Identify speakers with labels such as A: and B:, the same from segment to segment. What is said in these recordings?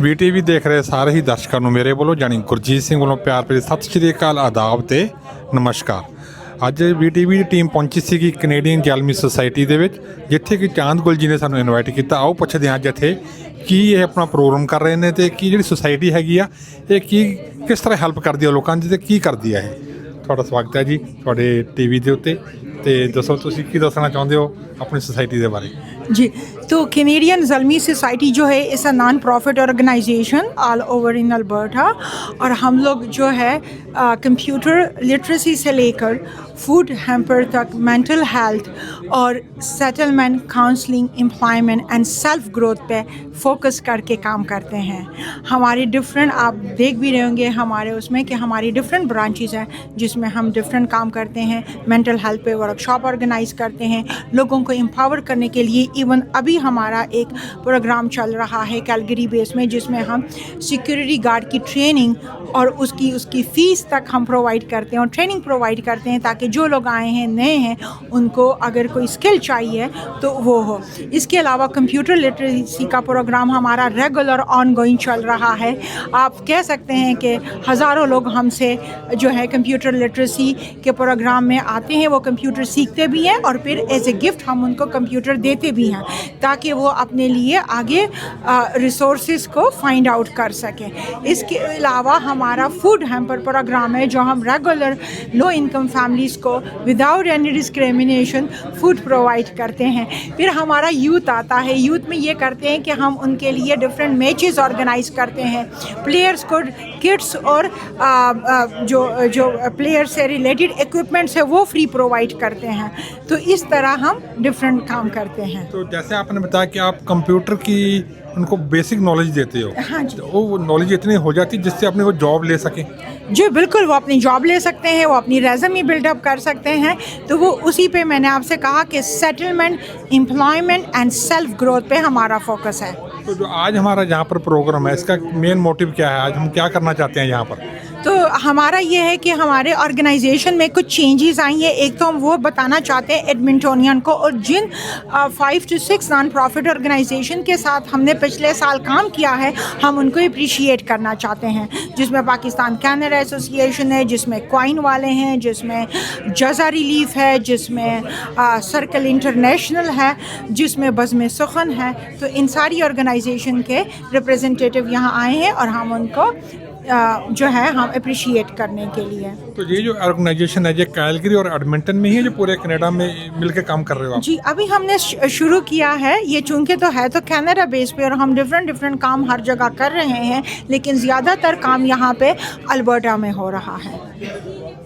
A: VTV ਦੇਖ ਰਹੇ ਸਾਰੇ ਹੀ ਦਰਸ਼ਕਾਂ ਨੂੰ ਮੇਰੇ ਵੱਲੋਂ ਜਾਣੀ ਗੁਰਜੀਤ ਸਿੰਘ ਵੱਲੋਂ ਪਿਆਰ ਭਰੀ ਸਤਿ ਸ਼੍ਰੀ ਅਕਾਲ, ਆਦਾਬ ਤੇ ਨਮਸਕਾਰ। ਅੱਜ VTV ਦੀ ਟੀਮ ਪਹੁੰਚੀ ਸੀਗੀ ਕੈਨੇਡੀਅਨ ਜੈਲਮੀ ਸੁਸਾਇਟੀ ਦੇ ਵਿੱਚ, ਜਿੱਥੇ ਕਿ ਚਾਂਦ ਗੁਲ ਜੀ ਨੇ ਸਾਨੂੰ ਇਨਵਾਈਟ ਕੀਤਾ। ਆਓ ਪੁੱਛਦੇ ਹਾਂ ਅੱਜ ਇੱਥੇ ਕੀ ਇਹ ਆਪਣਾ ਪ੍ਰੋਗਰਾਮ ਕਰ ਰਹੇ ਨੇ ਤੇ ਕੀ ਜਿਹੜੀ ਸੁਸਾਇਟੀ ਹੈਗੀ ਆ ਇਹ ਕਿਸ ਤਰ੍ਹਾਂ ਹੈਲਪ ਕਰਦੀ ਆ ਲੋਕਾਂ ਦੀ ਤੇ ਕੀ ਕਰਦੀ ਆ ਇਹ। ਤੁਹਾਡਾ ਸਵਾਗਤ ਹੈ ਜੀ ਤੁਹਾਡੇ TV ਦੇ ਉੱਤੇ। ਤੇ ਦੱਸੋ ਤੁਸੀਂ ਕੀ ਦੱਸਣਾ ਚਾਹੁੰਦੇ ਹੋ अपनी सोसाइटी के बारे
B: जी। तो कैनेडियन ज़ल्मी सोसाइटी जो है इस non profit organisation all over in Alberta, और हम लोग जो है कंप्यूटर लिटरेसी से लेकर फूड हैम्पर तक मेंटल हेल्थ और settlement, counselling, employment and self growth पे फोकस करके काम करते हैं। हमारे डिफरेंट, आप देख भी रहे होंगे हमारे उसमें कि हमारी डिफरेंट ब्रांचेस हैं जिसमें हम डिफरेंट काम करते हैं। मेंटल हेल्थ पे वर्कशॉप ऑर्गेनाइज करते हैं लोगों को एम्पावर करने के लिए। इवन अभी हमारा एक प्रोग्राम चल रहा है कैलगरी बेस में जिसमें हम सिक्योरिटी गार्ड की ट्रेनिंग और उसकी फ़ीस तक हम प्रोवाइड करते हैं और ट्रेनिंग प्रोवाइड करते हैं, ताकि जो लोग आए हैं नए हैं उनको अगर कोई स्किल चाहिए तो वो हो। इसके अलावा कंप्यूटर लिटरेसी का प्रोग्राम हमारा रेगुलर ऑनगोइंग चल रहा है। आप कह सकते हैं कि हज़ारों लोग हमसे जो है कंप्यूटर लिटरेसी के प्रोग्राम में आते हैं, वो कंप्यूटर सीखते भी हैं और फिर एज ए गिफ्ट हम उनको कंप्यूटर देते भी हैं, ताकि वो अपने लिए आगे रिसोर्सेज को फाइंड आउट कर सकें। इसके अलावा हमारा फूड हैम्पर प्रोग्राम है जो हम रेगुलर लो इनकम फैमिलीज़ को without any discrimination food provide करते हैं। फिर हमारा यूथ आता है। यूथ में ये करते हैं कि हम उनके लिए डिफरेंट मैचेस ऑर्गेनाइज करते हैं। प्लेयर्स को किट्स और जो प्लेयर से रिलेटेड इक्विपमेंट्स है वो फ्री प्रोवाइड करते हैं। तो इस तरह हम डिफरेंट काम करते हैं।
A: तो जैसे आपने बताया कि आप कंप्यूटर की उनको बेसिक नॉलेज देते हो।
B: हाँ जी।
A: तो वो नॉलेज इतनी हो जाती है जिससे अपने को जॉब ले सके।
B: जी बिल्कुल, वो अपनी जॉब ले सकते हैं, वो अपनी रेज़्यूमे बिल्डअप कर सकते हैं। तो वो उसी पे मैंने आपसे कहा कि settlement, employment and self growth पे हमारा फोकस है।
A: तो जो आज हमारा यहाँ पर प्रोग्राम है इसका मेन मोटिव क्या है, आज हम क्या करना चाहते हैं यहाँ पर?
B: तो हमारा ये है कि हमारे ऑर्गेनाइजेशन में कुछ चेंजेस आई हैं। एक तो हम वो बताना चाहते हैं एडमिंटोनियन को, और जिन 5 to 6 नॉन प्रॉफिट ऑर्गेनाइजेशन के साथ हमने पिछले साल काम किया है हम उनको अप्रिशिएट करना चाहते हैं, जिसमें पाकिस्तान कैनरा एसोसिएशन है, जिसमें क्वाइन वाले हैं, जिसमें जज़ा रिलीफ है, जिसमें सर्कल इंटरनेशनल है, जिसमें बज़्म सुखन है। तो इन सारी ऑर्गेनाइजेशन के रिप्रेजेंटेटिव यहाँ आए हैं और हम उनको जो है हम अप्रिशिएट करने के लिए।
A: तो ये जो ऑर्गेनाइजेशन है ये कैलगरी और एडमिंटन में ही है जो पूरे कनाडा में मिलकर काम कर रहे हो आप?
B: जी अभी हमने शुरू किया है। ये चूँकि तो है तो कैनरा बेस पे और हम डिफरेंट काम हर जगह कर रहे हैं, लेकिन ज़्यादातर काम यहाँ पे अल्बर्टा में हो रहा है।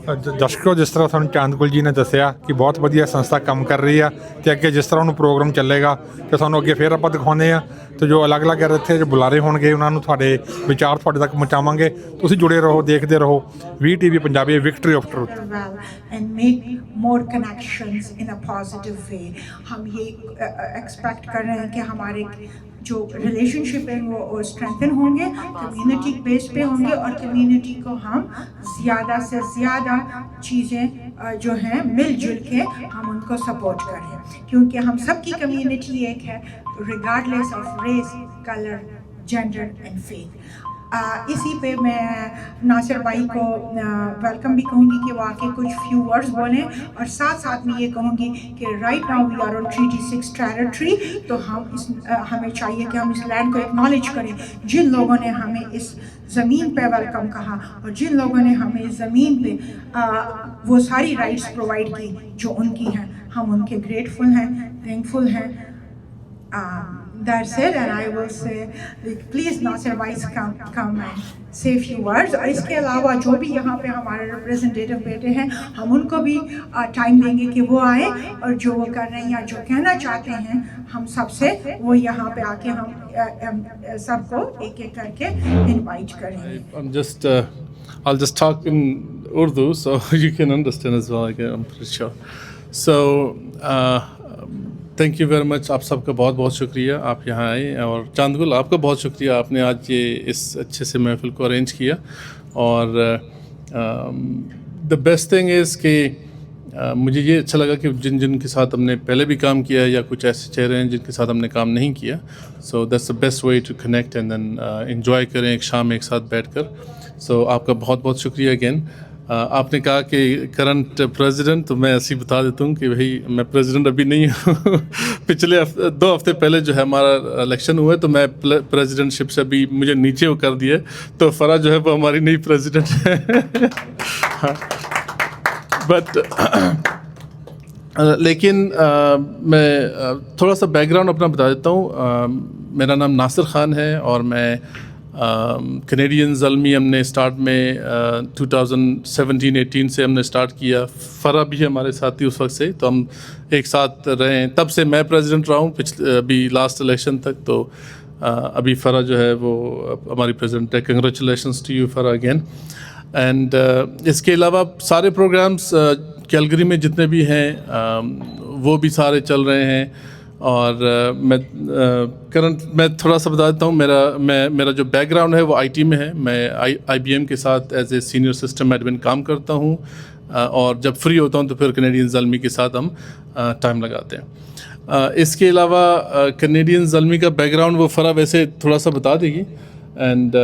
A: ਦਰਸ਼ਕੋ, ਜਿਸ ਤਰ੍ਹਾਂ ਤੁਹਾਨੂੰ ਚਾਂਦਗੁਲ ਜੀ ਨੇ ਦੱਸਿਆ ਕਿ ਬਹੁਤ ਵਧੀਆ ਸੰਸਥਾ ਕੰਮ ਕਰ ਰਹੀ ਆ ਤੇ ਅੱਗੇ ਜਿਸ ਤਰ੍ਹਾਂ ਉਹਨੂੰ ਪ੍ਰੋਗਰਾਮ ਚੱਲੇਗਾ ਤੇ ਤੁਹਾਨੂੰ ਅੱਗੇ ਫੇਰ ਆਪਾਂ ਦਿਖਾਉਂਦੇ ਆ ਤੇ ਜੋ ਅਲੱਗ-ਅਲੱਗ ਇੱਥੇ ਜੋ ਬੁਲਾਰੇ ਹੋਣਗੇ ਉਹਨਾਂ ਨੂੰ ਤੁਹਾਡੇ ਵਿਚਾਰ ਤੁਹਾਡੇ ਤੱਕ ਪਹੁੰਚਾਵਾਂਗੇ। ਤੁਸੀਂ ਜੁੜੇ ਰਹੋ, ਦੇਖਦੇ ਰਹੋ VTV Punjabi, victory of truth.
B: and make more connections in a positive way। हम ये एक्सपेक्ट कर रहे हैं कि हमारे जो रिलेशनशिप है वो स्ट्रेंथन होंगे, कम्युनिटी बेस पे होंगे और कम्युनिटी को हम ज़्यादा से ज़्यादा चीज़ें जो हैं मिलजुल के हम उनको सपोर्ट करें, क्योंकि हम सब की कम्युनिटी एक है regardless of race, colour, gender and faith. इसी पे मैं नासिर भाई को वेलकम भी कहूँगी कि वो आके कुछ फ्यू वर्ड्स बोलें, और साथ साथ में ये कहूँगी कि right now we are on Treaty 6 territory. तो हमें चाहिए कि हम इस लैंड को एक्नॉलेज करें। जिन लोगों ने हमें इस ज़मीन पे वेलकम कहा और जिन लोगों ने हमें इस ज़मीन पे वो सारी राइट्स प्रोवाइड की जो उनकी हैं, हम उनके ग्रेटफुल हैं, थैंकफुल हैं। That's it, and I will say, please Nasir Vice come and say a few words। और इसके अलावा जो भी यहाँ पे हमारे रिप्रेजेंटेटिव बैठे हैं हम उनको भी टाइम देंगे कि वो आए और जो वो कर रहे हैं या जो कहना चाहते हैं हम सबसे वो यहाँ पे आके हम सबको एक एक करके इनवाइट करेंगे।
C: I'll just talk in Urdu so you can understand as well, I'm pretty sure. So thank you very much. आप सबका बहुत बहुत शुक्रिया आप यहाँ आए, और चांदगुल आपका बहुत शुक्रिया आपने आज ये इस अच्छे से महफिल को अरेंज किया। और द बेस्ट थिंग इज़ कि مجھے یہ اچھا لگا کہ جن کے ساتھ ہم نے پہلے بھی کام کیا ہے یا کچھ ایسے چہرے ہیں جن کے ساتھ ہم نے کام نہیں کیا, so that's the best way to connect and then enjoy کریں ایک شام ایک ساتھ بیٹھ کر. سو آپ کا بہت بہت شکریہ اگین. آپ نے کہا کہ کرنٹ پریزیڈنٹ, تو میں ایسے ہی بتا دیتا ہوں کہ بھائی میں پریزیڈنٹ ابھی نہیں ہوں. پچھلے 2 ہفتے پہلے جو ہے ہمارا الیکشن ہوا ہے, تو میں پریزیڈنٹ شپ سے ابھی مجھے نیچے وہ کر دیا, تو فرح جو ہے وہ ہماری نئی پریزیڈنٹ ہے. بٹ لیکن میں تھوڑا سا بیک گراؤنڈ اپنا بتا دیتا ہوں. میرا نام ناصر خان ہے اور میں کینیڈین زلمی ہم نے اسٹارٹ میں 2017-18 سے ہم نے اسٹارٹ کیا. فرح بھی ہمارے ساتھ تھی اس وقت سے, تو ہم ایک ساتھ رہے. تب سے میں پریزیڈنٹ رہا ہوں ابھی لاسٹ الیکشن تک, تو ابھی فرح جو ہے وہ ہماری پریزیڈنٹ ہے. Congratulations to you Farah again. And اس کے علاوہ سارے پروگرامس کیلگری میں جتنے بھی ہیں وہ بھی سارے چل رہے ہیں. اور میں تھوڑا سا بتا دیتا ہوں, میرا جو بیک گراؤنڈ ہے وہ آئی ٹی میں ہے. میں آئی بی ایم کے ساتھ as a senior system admin کام کرتا ہوں, اور جب فری ہوتا ہوں تو پھر کینیڈین زلمی کے ساتھ ہم ٹائم لگاتے ہیں. اس کے علاوہ کینیڈین زلمی کا بیک گراؤنڈ وہ فرح ویسے تھوڑا سا بتا دے گی. اینڈ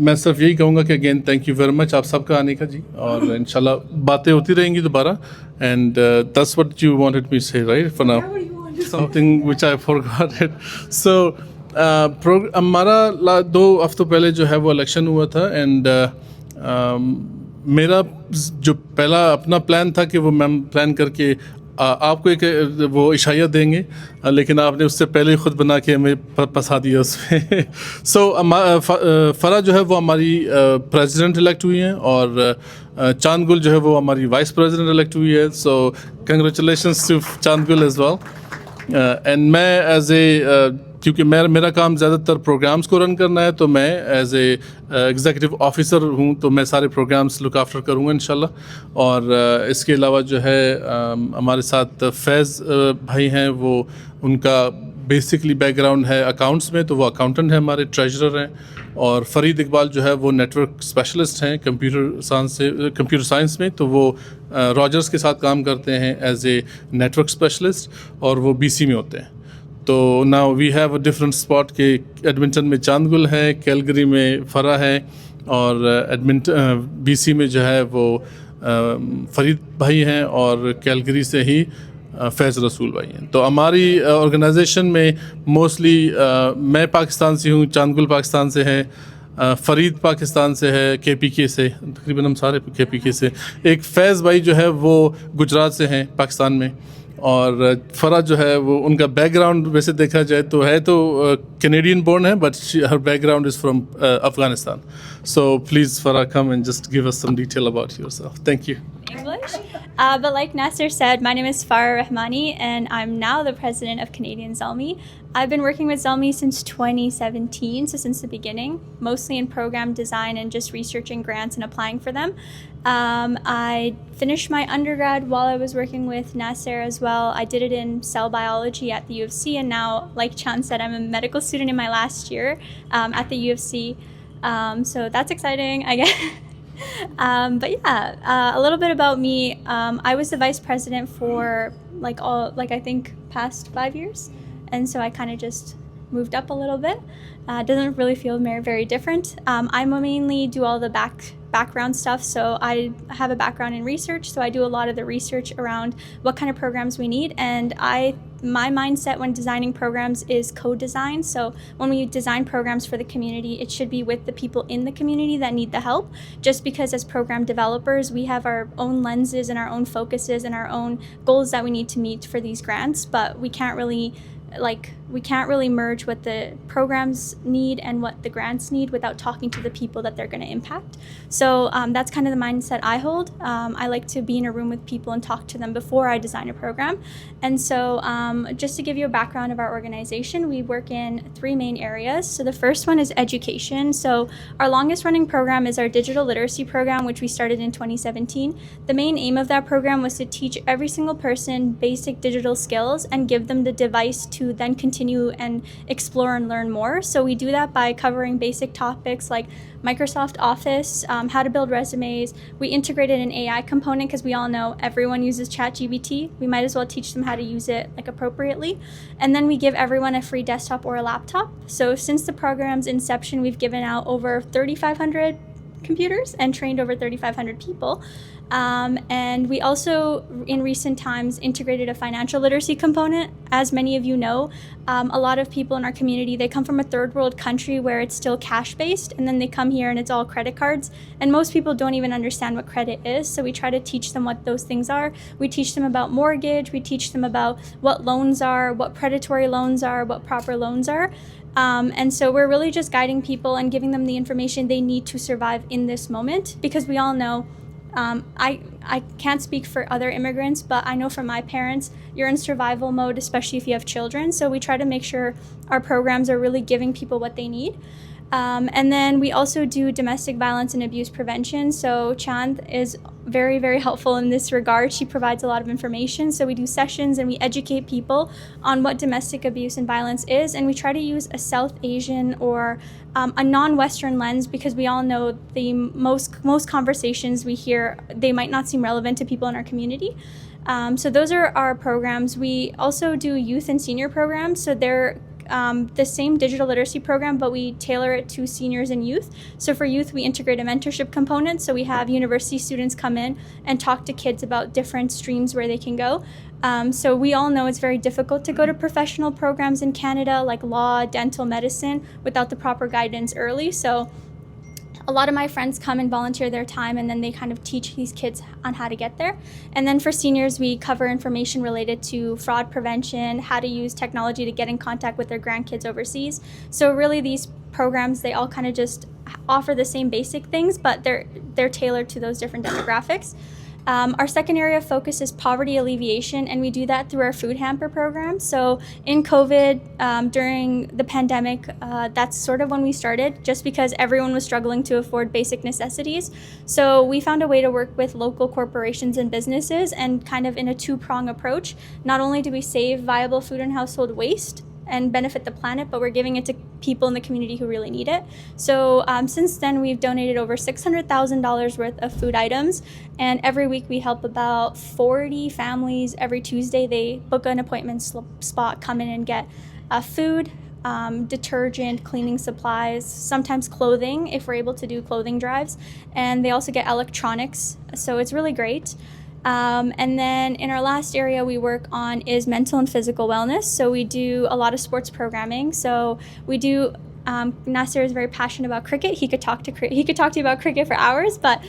C: میں صرف یہی کہوں گا کہ اگین تھینک یو ویری مچ آپ سب کا آنے کا جی, اور انشاءاللہ باتیں ہوتی رہیں گی دوبارہ. And that's what you wanted me say right for now, something which I forgot it. So ہمارا 2 ہفتوں پہلے جو ہے وہ الیکشن ہوا تھا. اینڈ میرا جو پہلا اپنا پلان تھا کہ وہ میں پلان کر کے آپ کو ایک وہ عشائیہ دیں گے, لیکن آپ نے اس سے پہلے خود بنا کے ہمیں پھنسا دیا اس میں. سو فرح جو ہے وہ ہماری پریزیڈنٹ الیکٹ ہوئی ہیں, اور چاند گل جو ہے وہ ہماری وائس پریزیڈنٹ الیکٹ ہوئی ہے. سو کنگریچولیشنس ٹو چاند گل ایز ویل. اینڈ میں ایز اے کیونکہ میرا کام زیادہ تر پروگرامس کو رن کرنا ہے, تو میں ایز اے ایگزیکٹو آفیسر ہوں, تو میں سارے پروگرامس لک آفٹر کروں گا انشاءاللہ. اور اس کے علاوہ جو ہے ہمارے ساتھ فیض بھائی ہیں, وہ ان کا بیسکلی بیک گراؤنڈ ہے اکاؤنٹس میں, تو وہ اکاؤنٹنٹ ہیں ہمارے, ٹریجرر ہیں. اور فرید اقبال جو ہے وہ نیٹ ورک اسپیشلسٹ ہیں کمپیوٹر سائنس میں, تو وہ راجرس کے ساتھ کام کرتے ہیں as a network specialist, اور وہ بی سی میں ہوتے ہیں. تو now we have a different spot کہ ایڈمنٹن میں چاند گل ہے, کیلگری میں فرح ہے, اور بی سی میں جو ہے وہ فرید بھائی ہیں, اور کیلگری سے ہی فیض رسول بھائی ہیں. تو ہماری آرگنائزیشن میں موسٹلی میں پاکستان سے ہوں, چاند گل پاکستان سے ہے, فرید پاکستان سے ہے, کے پی کے سے, تقریباً ہم سارے کے پی کے سے. ایک فیض بھائی جو ہے وہ گجرات سے ہیں پاکستان میں, اور فرح جو ہے وہ ان کا بیک گراؤنڈ ویسے دیکھا جائے تو ہے تو کینیڈین بورن ہے, but her back ground is from Afghanistan. So please Farah come and just give us some detail about yourself. Thank you.
D: English. But like Nasser said, my name is Farah Rahmani, and I'm now the president of Canadian Zalmi. I've been working with Zalmi since 2017, so since the beginning, mostly in program design and just researching grants and applying for them. I finished my undergrad while I was working with Nasser as well. I did it in cell biology at the U of C, and now, like Chan said, I'm a medical student in my last year at the U of C. So that's exciting, I guess. But yeah, a little bit about me. I was the vice president for I think past 5 years, and so I kind of just moved up a little bit. Doesn't really feel very different. I mainly do all the background stuff, so I have a background in research, so I do a lot of the research around what kind of programs we need. And my mindset when designing programs is co-design. So when we design programs for the community, it should be with the people in the community that need the help, just because as program developers we have our own lenses and our own focuses and our own goals that we need to meet for these grants, but we can't really merge what the programs need and what the grants need without talking to the people that they're going to impact. So that's kind of the mindset I hold. I like to be in a room with people and talk to them before I design a program. And so just to give you a background of our organization, we work in 3 main areas. So the first one is education. So our longest running program is our digital literacy program, which we started in 2017. The main aim of that program was to teach every single person basic digital skills and give them the device to then continue continue and explore and learn more. So we do that by covering basic topics like Microsoft Office, how to build resumes. We integrated an AI component because we all know everyone uses ChatGPT. We might as well teach them how to use it like appropriately. And then we give everyone a free desktop or a laptop. So since the program's inception, we've given out over 3,500 computers and trained over 3,500 people. And we also, in recent times, integrated a financial literacy component. As many of you know, a lot of people in our community, they come from a third world country where it's still cash-based, and then they come here and it's all credit cards. And most people don't even understand what credit is, so we try to teach them what those things are. We teach them about mortgage, we teach them about what loans are, what predatory loans are, what proper loans are. And so we're really just guiding people and giving them the information they need to survive in this moment, because we all know, I can't speak for other immigrants, but I know from my parents, you're in survival mode, especially if you have children. So we try to make sure our programs are really giving people what they need. And then we also do domestic violence and abuse prevention. So Chand is very, very helpful in this regard. She provides a lot of information. So we do sessions and we educate people on what domestic abuse and violence is. And we try to use a South Asian or a non-Western lens, because we all know the most conversations we hear, they might not seem relevant to people in our community. So those are our programs. We also do youth and senior programs. So they're the same digital literacy program, but we tailor it to seniors and youth. So for youth, we integrate a mentorship component. So we have university students come in and talk to kids about different streams where they can go. So we all know it's very difficult to go to professional programs in Canada, like law, dental, medicine, without the proper guidance early. So a lot of my friends come and volunteer their time, and then they kind of teach these kids on how to get there. And then for seniors, we cover information related to fraud prevention, how to use technology to get in contact with their grandkids overseas. So really these programs, they all kind of just offer the same basic things, but they're tailored to those different demographics. Our second area of focus is poverty alleviation, and we do that through our food hamper program. So in COVID, during the pandemic, that's sort of when we started, just because everyone was struggling to afford basic necessities. So we found a way to work with local corporations and businesses, and kind of in a two-prong approach. Not only do we save viable food and household waste and benefit the planet, but we're giving it to people in the community who really need it. So since then, we've donated over $600,000 worth of food items, and every week we help about 40 families. Every Tuesday, they book an appointment spot, come in and get food, detergent, cleaning supplies, sometimes clothing, if we're able to do clothing drives, and they also get electronics, so it's really great. And then in our last area we work on is mental and physical wellness. So we do a lot of sports programming. So we do, Nasser is very passionate about cricket. He could talk to you about cricket for hours, but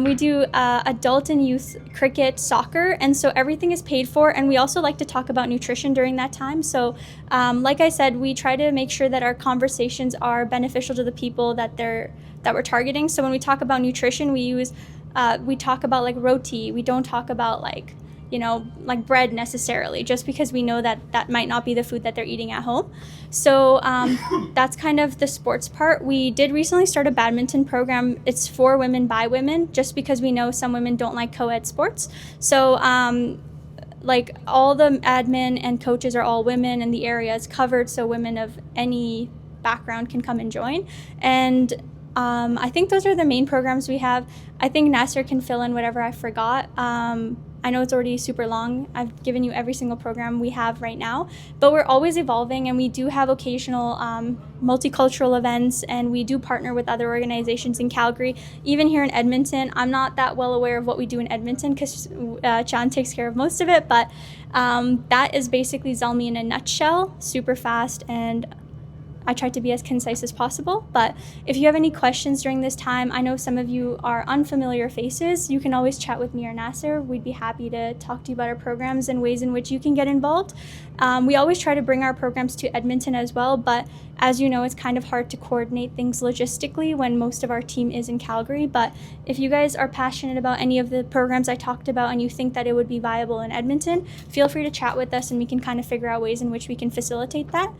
D: we do adult and youth cricket, soccer, and so everything is paid for. And we also like to talk about nutrition during that time. So like I said, we try to make sure that our conversations are beneficial to the people that we're targeting. So when we talk about nutrition, we talk about like roti. We don't talk about like bread necessarily, just because we know that might not be the food that they're eating at home. So that's kind of the sports part. We did recently start a badminton program. It's for women by women, just because we know some women don't like co-ed sports. So like all the admin and coaches are all women, and the area is covered, so women of any background can come and join. And I think those are the main programs we have. I think Nasser can fill in whatever I forgot. I know it's already super long. I've given you every single program we have right now, but we're always evolving, and we do have occasional multicultural events, and we do partner with other organizations in Calgary. Even here in Edmonton, I'm not that well aware of what we do in Edmonton because Chand takes care of most of it, but that is basically Zalmi in a nutshell, super fast, and I tried to be as concise as possible. But if you have any questions during this time, I know some of you are unfamiliar faces, you can always chat with me or Nasser. We'd be happy to talk to you about our programs and ways in which you can get involved. We always try to bring our programs to Edmonton as well, but as you know, it's kind of hard to coordinate things logistically when most of our team is in Calgary. But if you guys are passionate about any of the programs I talked about and you think that it would be viable in Edmonton, feel free to chat with us and we can kind of figure out ways in which we can facilitate that.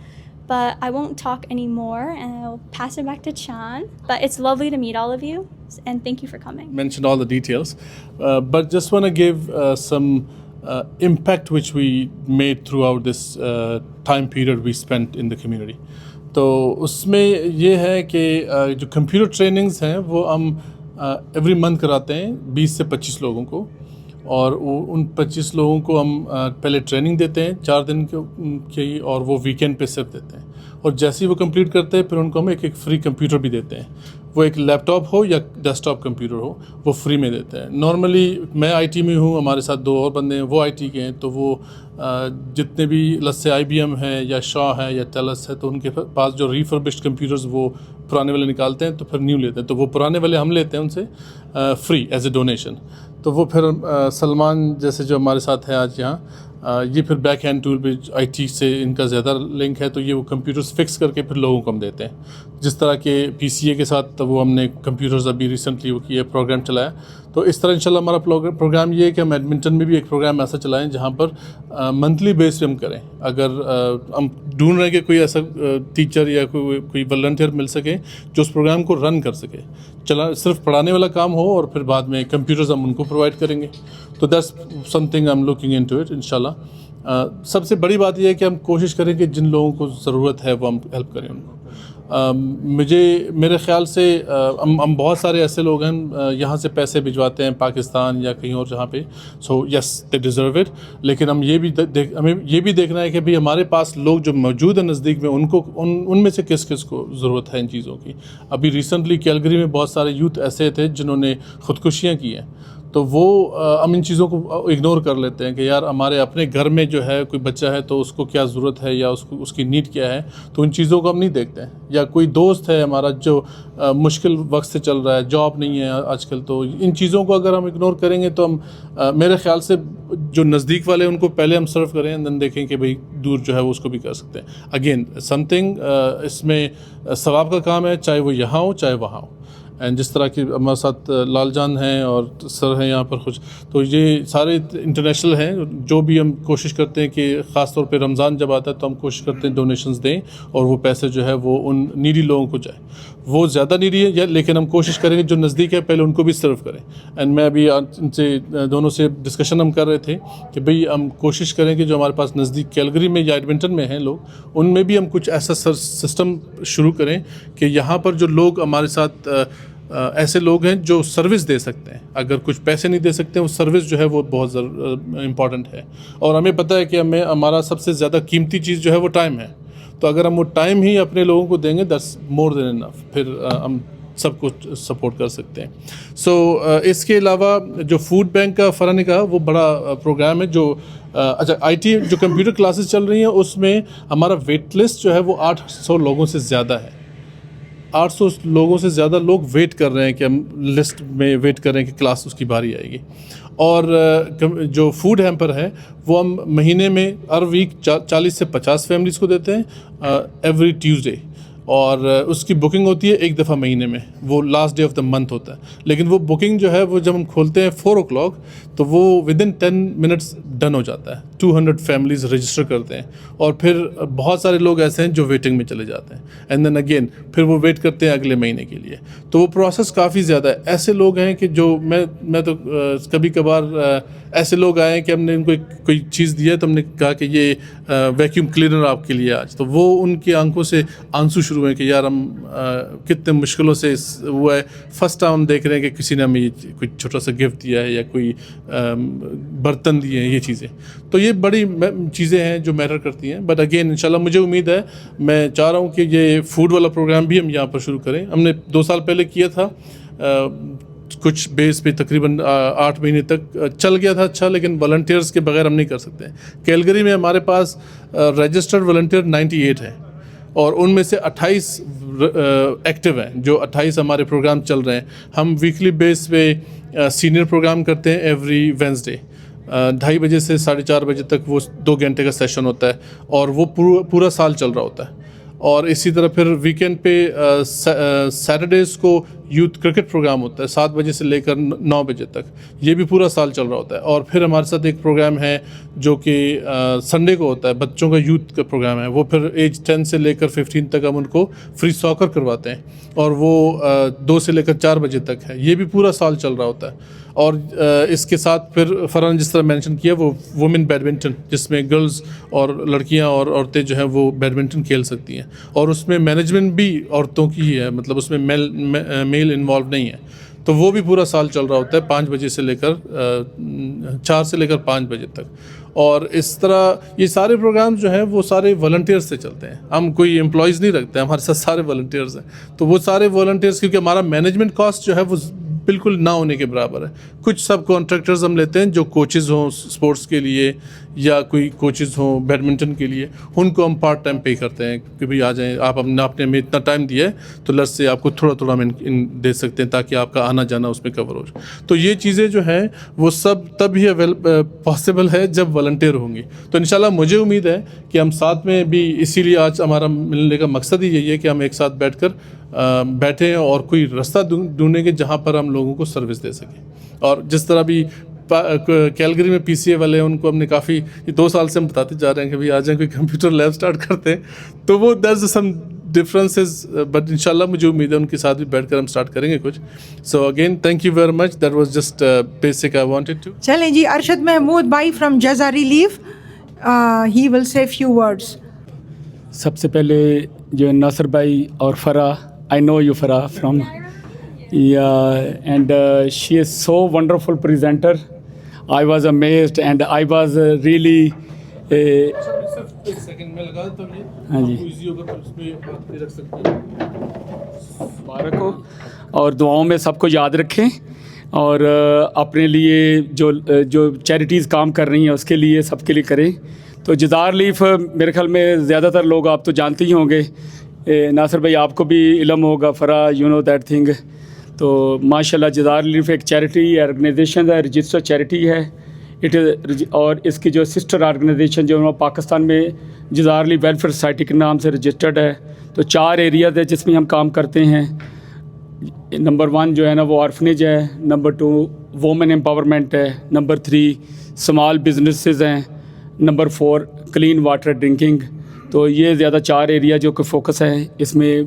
D: But I won't talk anymore, and I'll pass it back to Chand. But it's lovely to meet all of you, and thank you for coming.
C: Mentioned all the details, but just want to give some impact which we made throughout this time period we spent in the community. تو اس میں یہ ہے کہ جو computer trainings ہیں وہ ہم every month کراتے ہیں 20 سے 25 لوگوں کو, اور ان 25 لوگوں کو ہم پہلے ٹریننگ دیتے ہیں 4 دن کی, اور وہ ویکینڈ پہ صرف دیتے ہیں, اور جیسے ہی وہ کمپلیٹ کرتے ہیں پھر ان کو ہم ایک فری کمپیوٹر بھی دیتے ہیں. وہ ایک لیپ ٹاپ ہو یا ڈیسک ٹاپ کمپیوٹر ہو وہ فری میں دیتے ہیں. نارملی میں آئی ٹی میں ہوں, ہمارے ساتھ 2 اور بندے ہیں وہ آئی ٹی کے ہیں, تو وہ جتنے بھی لس سے آئی بی ایم ہے یا شاہ ہے یا ٹیلس ہے تو ان کے پاس جو ریفربشڈ کمپیوٹرز وہ پرانے والے نکالتے ہیں تو پھر نیو لیتے ہیں, تو وہ پرانے والے ہم لیتے ہیں ان سے فری ایز اے ڈونیشن. تو وہ پھر سلمان جیسے جو ہمارے ساتھ ہے آج یہاں, یہ پھر بیک ہینڈ ٹول پہ آئی ٹی سے ان کا زیادہ لنک ہے, تو یہ وہ کمپیوٹرز فکس کر کے پھر لوگوں کو ہم دیتے ہیں. جس طرح کہ پی سی اے کے ساتھ وہ ہم نے کمپیوٹرز ابھی ریسنٹلی وہ کیا پروگرام چلایا, تو اس طرح انشاءاللہ ہمارا پروگرام یہ ہے کہ ہم ایڈمنٹن میں بھی ایک پروگرام ایسا چلائیں جہاں پر منتھلی بیس پہ ہم کریں. اگر ہم ڈھونڈ رہے ہیں کہ کوئی ایسا ٹیچر یا کوئی والنٹیئر مل سکے جو اس پروگرام کو رن کر سکے, صرف پڑھانے والا کام ہو, اور پھر بعد میں کمپیوٹرز ہم ان کو پرووائڈ کریں گے. تو that's some thing I am looking into it انشاءاللہ. سب سے بڑی بات یہ ہے کہ ہم کوشش کریں کہ جن لوگوں کو ضرورت ہے وہ ہم ہیلپ کریں ان کو. میرے خیال سے ہم بہت سارے ایسے لوگ ہیں یہاں سے پیسے بھجواتے ہیں پاکستان یا کہیں اور جہاں پہ, سو یس دے ڈیزرو اٹ, لیکن ہمیں یہ بھی دیکھنا ہے کہ بھئی ہمارے پاس لوگ جو موجود ہیں نزدیک میں ان میں سے کس کس کو ضرورت ہے ان چیزوں کی. ابھی ریسنٹلی کیلگری میں بہت سارے یوتھ ایسے تھے جنہوں نے خودکشیاں کی ہیں, تو وہ ہم ان چیزوں کو اگنور کر لیتے ہیں کہ یار ہمارے اپنے گھر میں جو ہے کوئی بچہ ہے تو اس کو کیا ضرورت ہے یا اس کی نیڈ کیا ہے, تو ان چیزوں کو ہم نہیں دیکھتے ہیں. یا کوئی دوست ہے ہمارا جو مشکل وقت سے چل رہا ہے, جاب نہیں ہے آج کل, تو ان چیزوں کو اگر ہم اگنور کریں گے تو ہم میرے خیال سے جو نزدیک والے ان کو پہلے ہم سرو کریں, دین دیکھیں کہ بھئی دور جو ہے وہ اس کو بھی کر سکتے ہیں. اگین سم تھنگ اس میں ثواب کا کام ہے, چاہے وہ یہاں ہو چاہے وہاں ہو. اینڈ جس طرح کہ ہمارے ساتھ لال جان ہیں اور سر ہیں یہاں پر کچھ, تو یہ سارے انٹرنیشنل ہیں. جو بھی ہم کوشش کرتے ہیں کہ خاص طور پہ رمضان جب آتا ہے تو ہم کوشش کرتے ہیں ڈونیشنز دیں, اور وہ پیسے جو ہے وہ ان نیڈی لوگوں کو جائے. وہ زیادہ نیڈی ہے لیکن ہم کوشش کریں گے جو نزدیک ہے پہلے ان کو بھی سرو کریں. اینڈ میں ابھی ان سے دونوں سے ڈسکشن ہم کر رہے تھے کہ بھئی ہم کوشش کریں کہ جو ہمارے پاس نزدیک کیلگری میں یا ایڈمنٹن میں ہیں لوگ, ان میں بھی ہم کچھ ایسا سسٹم شروع کریں کہ یہاں پر جو لوگ ہمارے ساتھ ایسے لوگ ہیں جو سروس دے سکتے ہیں. اگر کچھ پیسے نہیں دے سکتے, وہ سروس جو ہے وہ بہت امپورٹنٹ ہے, اور ہمیں پتہ ہے کہ ہمارا سب سے زیادہ قیمتی چیز جو ہے وہ ٹائم ہے. تو اگر ہم وہ ٹائم ہی اپنے لوگوں کو دیں گے دیٹس مور دین انف, پھر ہم سب کچھ سپورٹ کر سکتے ہیں. سو اس کے علاوہ جو فوڈ بینک کا فرح نے کہا وہ بڑا پروگرام ہے. جو اچھا آئی ٹی جو کمپیوٹر کلاسز چل رہی ہیں اس میں ہمارا ویٹ لسٹ جو ہے وہ 800 لوگوں سے زیادہ ہے. 800 لوگوں سے زیادہ لوگ ویٹ کر رہے ہیں کہ ہم لسٹ میں ویٹ کر رہے ہیں کہ کلاس اس کی باری آئے گی. اور جو فوڈ ہیمپر ہے وہ ہم مہینے میں ہر ویک 40 سے 50 فیملیز کو دیتے ہیں ایوری ٹیوزڈے, اور اس کی بکنگ ہوتی ہے ایک دفعہ مہینے میں, وہ last day of the month ہوتا ہے. لیکن وہ بکنگ جو ہے وہ جب ہم کھولتے ہیں 4 o'clock تو وہ ودن 10 minutes ڈن ہو جاتا ہے. 200 فیملیز رجسٹر کرتے ہیں, اور پھر بہت سارے لوگ ایسے ہیں جو ویٹنگ میں چلے جاتے ہیں, اینڈ دین اگین پھر وہ ویٹ کرتے ہیں اگلے مہینے کے لیے. تو وہ پروسیس کافی زیادہ ہے. ایسے لوگ ہیں کہ جو میں تو کبھی کبھار ایسے لوگ آئے ہیں کہ ہم نے ان کو کوئی چیز دیا تو ہم نے کہا کہ یہ ویکیوم کلینر آپ کے لیے آج, تو وہ ان کی آنکھوں سے آنسو شروع ہیں کہ یار ہم کتنے مشکلوں سے ہوا ہے. فرسٹ ٹائم ہم دیکھ رہے ہیں کہ کسی نے ہمیں کوئی چھوٹا سا گفٹ دیا ہے یا کوئی برتن دیے ہیں, یہ چیزیں. تو یہ بڑی چیزیں ہیں جو میٹر کرتی ہیں. بٹ اگین انشاءاللہ مجھے امید ہے, میں چاہ رہا ہوں کہ یہ فوڈ والا پروگرام بھی ہم یہاں پر شروع کریں. ہم نے 2 سال پہلے کیا تھا, کچھ بیس پہ تقریباً 8 مہینے تک چل گیا تھا اچھا, لیکن والنٹیئرس کے بغیر ہم نہیں کر سکتے. کیلگری میں ہمارے پاس رجسٹرڈ والنٹیئر 98 ہیں, اور ان میں سے 28 ایکٹیو ہیں, جو 28 ہمارے پروگرام چل رہے ہیں. ہم ویکلی بیس پہ سینئر پروگرام کرتے ہیں ایوری وینسڈے 2:30 بجے سے 4:30 بجے تک. وہ 2 گھنٹے کا سیشن ہوتا ہے, اور وہ پورا سال چل رہا ہوتا ہے. اور اسی طرح پھر ویکینڈ پہ سیٹرڈیز کو یوتھ کرکٹ پروگرام ہوتا ہے 7 بجے سے لے کر 9 بجے تک. یہ بھی پورا سال چل رہا ہوتا ہے. اور پھر ہمارے ساتھ ایک پروگرام ہے جو کہ سنڈے کو ہوتا ہے, بچوں کا یوتھ کا پروگرام ہے. وہ پھر ایج 10 سے لے کر 15 تک ہم ان کو فری ساکر کرواتے ہیں, اور وہ 2 سے لے کر 4 بجے تک ہے. یہ بھی پورا سال چل رہا ہوتا ہے. اور اس کے ساتھ پھر فرحان جس طرح مینشن کیا وہ وومن بیڈمنٹن، جس میں گرلز اور لڑکیاں اور عورتیں جو ہیں وہ بیڈمنٹن کھیل سکتی ہیں، اور اس میں مینجمنٹ بھی عورتوں کی ہی ہے، مطلب اس میں میل انوالو نہیں ہے. تو وہ بھی پورا سال چل رہا ہوتا ہے 5 بجے سے لے کر 4 سے لے کر 5 بجے تک. اور اس طرح یہ سارے پروگرامز جو ہیں وہ سارے والنٹیئرز سے چلتے ہیں. ہم کوئی امپلائیز نہیں رکھتے، ہمارے ساتھ سارے والنٹیئرز ہیں. تو وہ سارے والنٹیئرز، کیونکہ ہمارا مینجمنٹ کاسٹ جو ہے وہ بالکل نہ ہونے کے برابر ہے. کچھ سب کانٹریکٹرز ہم لیتے ہیں جو کوچز ہوں اسپورٹس کے لیے، یا کوئی کوچز ہوں بیڈمنٹن کے لیے، ان کو ہم پارٹ ٹائم پے کرتے ہیں کہ بھئی آ جائیں آپ، آپ نے ہمیں اتنا ٹائم دیا ہے تو لس سے آپ کو تھوڑا تھوڑا ہم دے سکتے ہیں تاکہ آپ کا آنا جانا اس میں کور ہو جائے. تو یہ چیزیں جو ہیں وہ سب تب ہی پاسبل ہے جب والنٹیئر ہوں گی. تو انشاءاللہ مجھے امید ہے کہ ہم ساتھ میں بھی، اسی لیے آج ہمارا ملنے کا مقصد ہی یہی ہے کہ ہم ایک ساتھ بیٹھیں اور کوئی رستہ ڈھونڈیں گے جہاں پر ہم لوگوں کو سروس دے سکیں. اور جس طرح بھی کیلگری میں پی سی اے والے ہیں، ان کو ہم نے کافی 2 سال سے ہم بتاتے جا رہے ہیں کہ بھئی آ جائیں کوئی کمپیوٹر لیب سٹارٹ کرتے ہیں. تو وہ there's some differences بٹ انشاءاللہ مجھے امید ہے ان کے ساتھ بھی بیٹھ کر ہم سٹارٹ کریں گے کچھ. So again thank you very much. That was just basic I wanted to.
B: چلیں جی، ارشد محمود بھائی فرام جزا ریلیف، ہی ول سے فیو ورڈس.
E: سب سے پہلے جو ناصر بھائی اور Farah, I know you Farah from and she is so wonderful presenter. I was amazed and I was really ہاں جی مبارک ہو، اور دعاؤں میں سب کو یاد رکھیں، اور اپنے لیے جو چیریٹیز کام کر رہی ہیں اس کے لیے سب کے لیے کریں. تو جزار ریلیف میرے خیال میں زیادہ تر لوگ آپ تو جانتے ہی ہوں گے، ناصر بھائی آپ کو بھی علم ہوگا، فرح یو نو دیٹ تھنگ. تو ماشاءاللہ جزار ریلیف ایک چیریٹی آرگنائزیشن ہے، رجسٹر چیریٹی ہے اور اس کی جو سسٹر آرگنائزیشن جو پاکستان میں جزار ریلیف ویلفیئر سوسائٹی کے نام سے رجسٹرڈ ہے. تو 4 ایریاز ہے جس میں ہم کام کرتے ہیں. نمبر 1 جو ہے نا وہ آرفنیج ہے، نمبر 2 وومن امپاورمنٹ ہے، نمبر 3 اسمال بزنسز ہیں، نمبر 4 کلین واٹر ڈرنکنگ. تو یہ زیادہ 4 ایریا جو کہ فوکس ہے. اس میں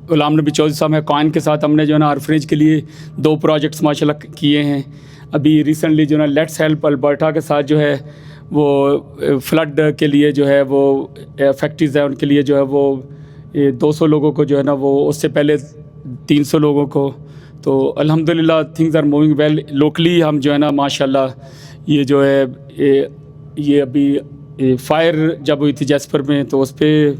E: غلام نبی چودھری صاحب ہے کوائن کے ساتھ ہم نے جو ہے نا آرفنیج کے لیے 2 پروجیکٹس ماشاءاللہ کیے ہیں. ابھی ریسنٹلی جو ہے نا لیٹس ہیلپ البرٹا کے ساتھ جو ہے وہ فلڈ کے لیے جو ہے وہ فیکٹریز ہیں ان کے لیے جو ہے وہ 200 لوگوں کو جو ہے نا وہ اس سے پہلے 300 لوگوں کو. تو الحمدللہ things are moving well. Locally ہم جو ہے نا ماشاءاللہ یہ جو ہے یہ ابھی فائر جب ہوئی تھی جیسپر میں تو اس پہ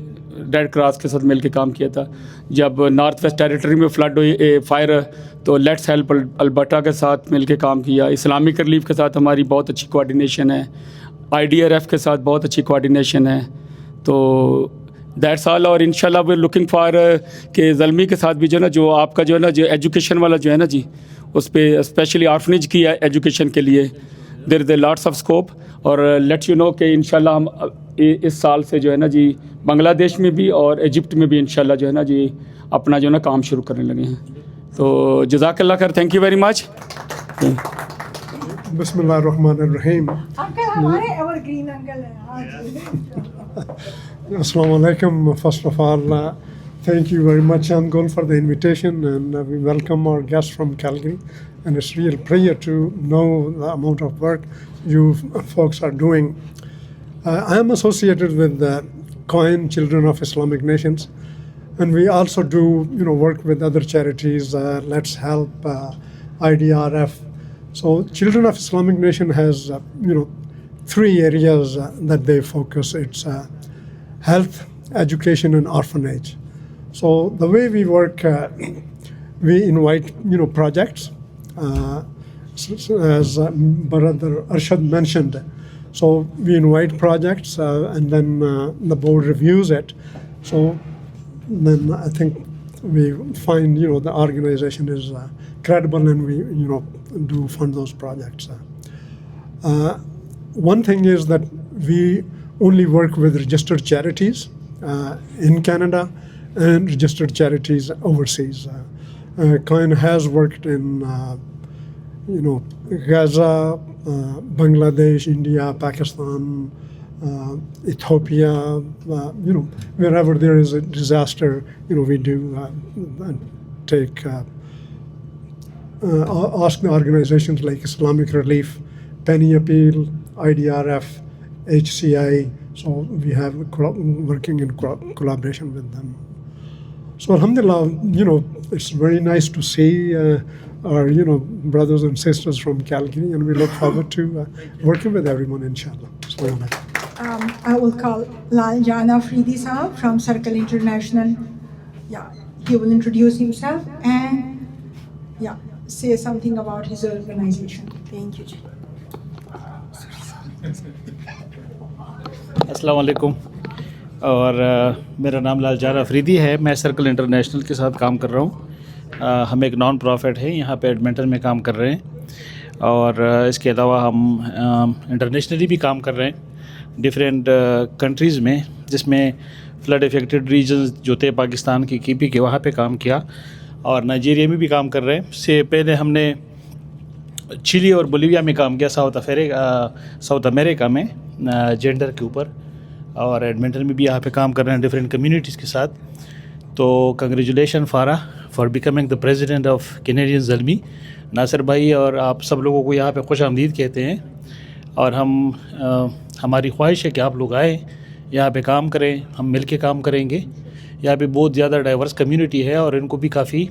E: ریڈ کراس کے ساتھ مل کے کام کیا تھا. جب نارتھ ویسٹ ٹیریٹری میں فلڈ ہوئی فائر تو لیٹس ہیلپ البرٹا کے ساتھ مل کے کام کیا. اسلامک ریلیف کے ساتھ ہماری بہت اچھی کوآرڈینیشن ہے. IDRF کے ساتھ بہت اچھی کوآرڈینیشن ہے. تو دیٹس آل. اور انشاءاللہ وی لوکنگ فار کہ زلمی کے ساتھ بھی جو ہے نا جو آپ کا جو ہے نا جو ایجوکیشن والا جو ہے نا جی اس پہ اسپیشلی آرفنیج کی ایجوکیشن کے لیے دیر از اے لاٹس آف اسکوپ. اور لیٹ یو نو کہ انشاءاللہ ہم اس سال سے جو ہے نا جی بنگلہ دیش میں بھی اور ایجپٹ میں بھی انشاءاللہ جو ہے نا جی اپنا جو ہے نا کام شروع کرنے لگے ہیں. تو جزاک اللہ خیر. تھینک یو ویری مچ.
F: بسم اللہ الرحمن الرحیم. السلام علیکم. First of all, thank you very much, Angol, for the invitation, and we welcome our guests from Calgary. And it's real pleasure to know the amount of work you folks are doing. I am associated with the COIN, Children of Islamic Nations, and we also do work with other charities, Let's Help, IDRF. So Children of Islamic Nation has 3 areas that they focus. It's health, education, and orphanage. So the way we work, we invite projects, as Brother Arshad mentioned. So we invite projects, and then the board reviews it. So then I think we find the organization is credible, and we do fund those projects. One thing is that we only work with registered charities in Canada and registered charities overseas. COIN has worked in Gaza, Bangladesh, India, Pakistan, Ethiopia, wherever there is a disaster, we do take ask the organizations like Islamic Relief, Penny Appeal, IDRF, HCI. So we have working in collaboration with them. So alhamdulillah, it's very nice to see our, brothers and sisters from Calgary, and we look forward to working with everyone, inshallah. Assalamu alaikum.
B: I will call Lal Jan Afridi Saab from Circle International. Yeah, he will introduce himself and say something about his organization. Thank you.
G: अस्सलाम वालेकुम और मेरा नाम लालजान अफरीदी है। मैं circle international के साथ काम कर रहा हूँ। हम एक नॉन प्रॉफिट है, यहाँ पे एडमिंटन में काम कर रहे हैं और इसके अलावा हम इंटरनेशनली भी काम कर रहे हैं डिफरेंट कंट्रीज़ में, जिसमें फ्लड इफ़ेक्टेड रीजन्स जो थे पाकिस्तान की कीपी के, वहाँ पे काम किया और नाइजीरिया में भी काम कर रहे हैं। इससे पहले हमने चिली और बोलिविया में काम किया, साउथ अमेरिका में जेंडर के ऊपर, और एडमिंटन में भी यहाँ पे काम कर रहे हैं डिफरेंट कम्युनिटीज़ के साथ। तो congratulation for becoming the president of Canadian Zalmi. Nasir भाई और आप सब लोगों को यहाँ पे खुश आमदीद कहते हैं और हमारी ख्वाहिश है कि आप लोग आएँ, यहाँ पे काम करें, हम मिल के काम करेंगे। यहाँ पे बहुत ज़्यादा डाइवर्स कम्युनिटी है और इनको भी काफ़ी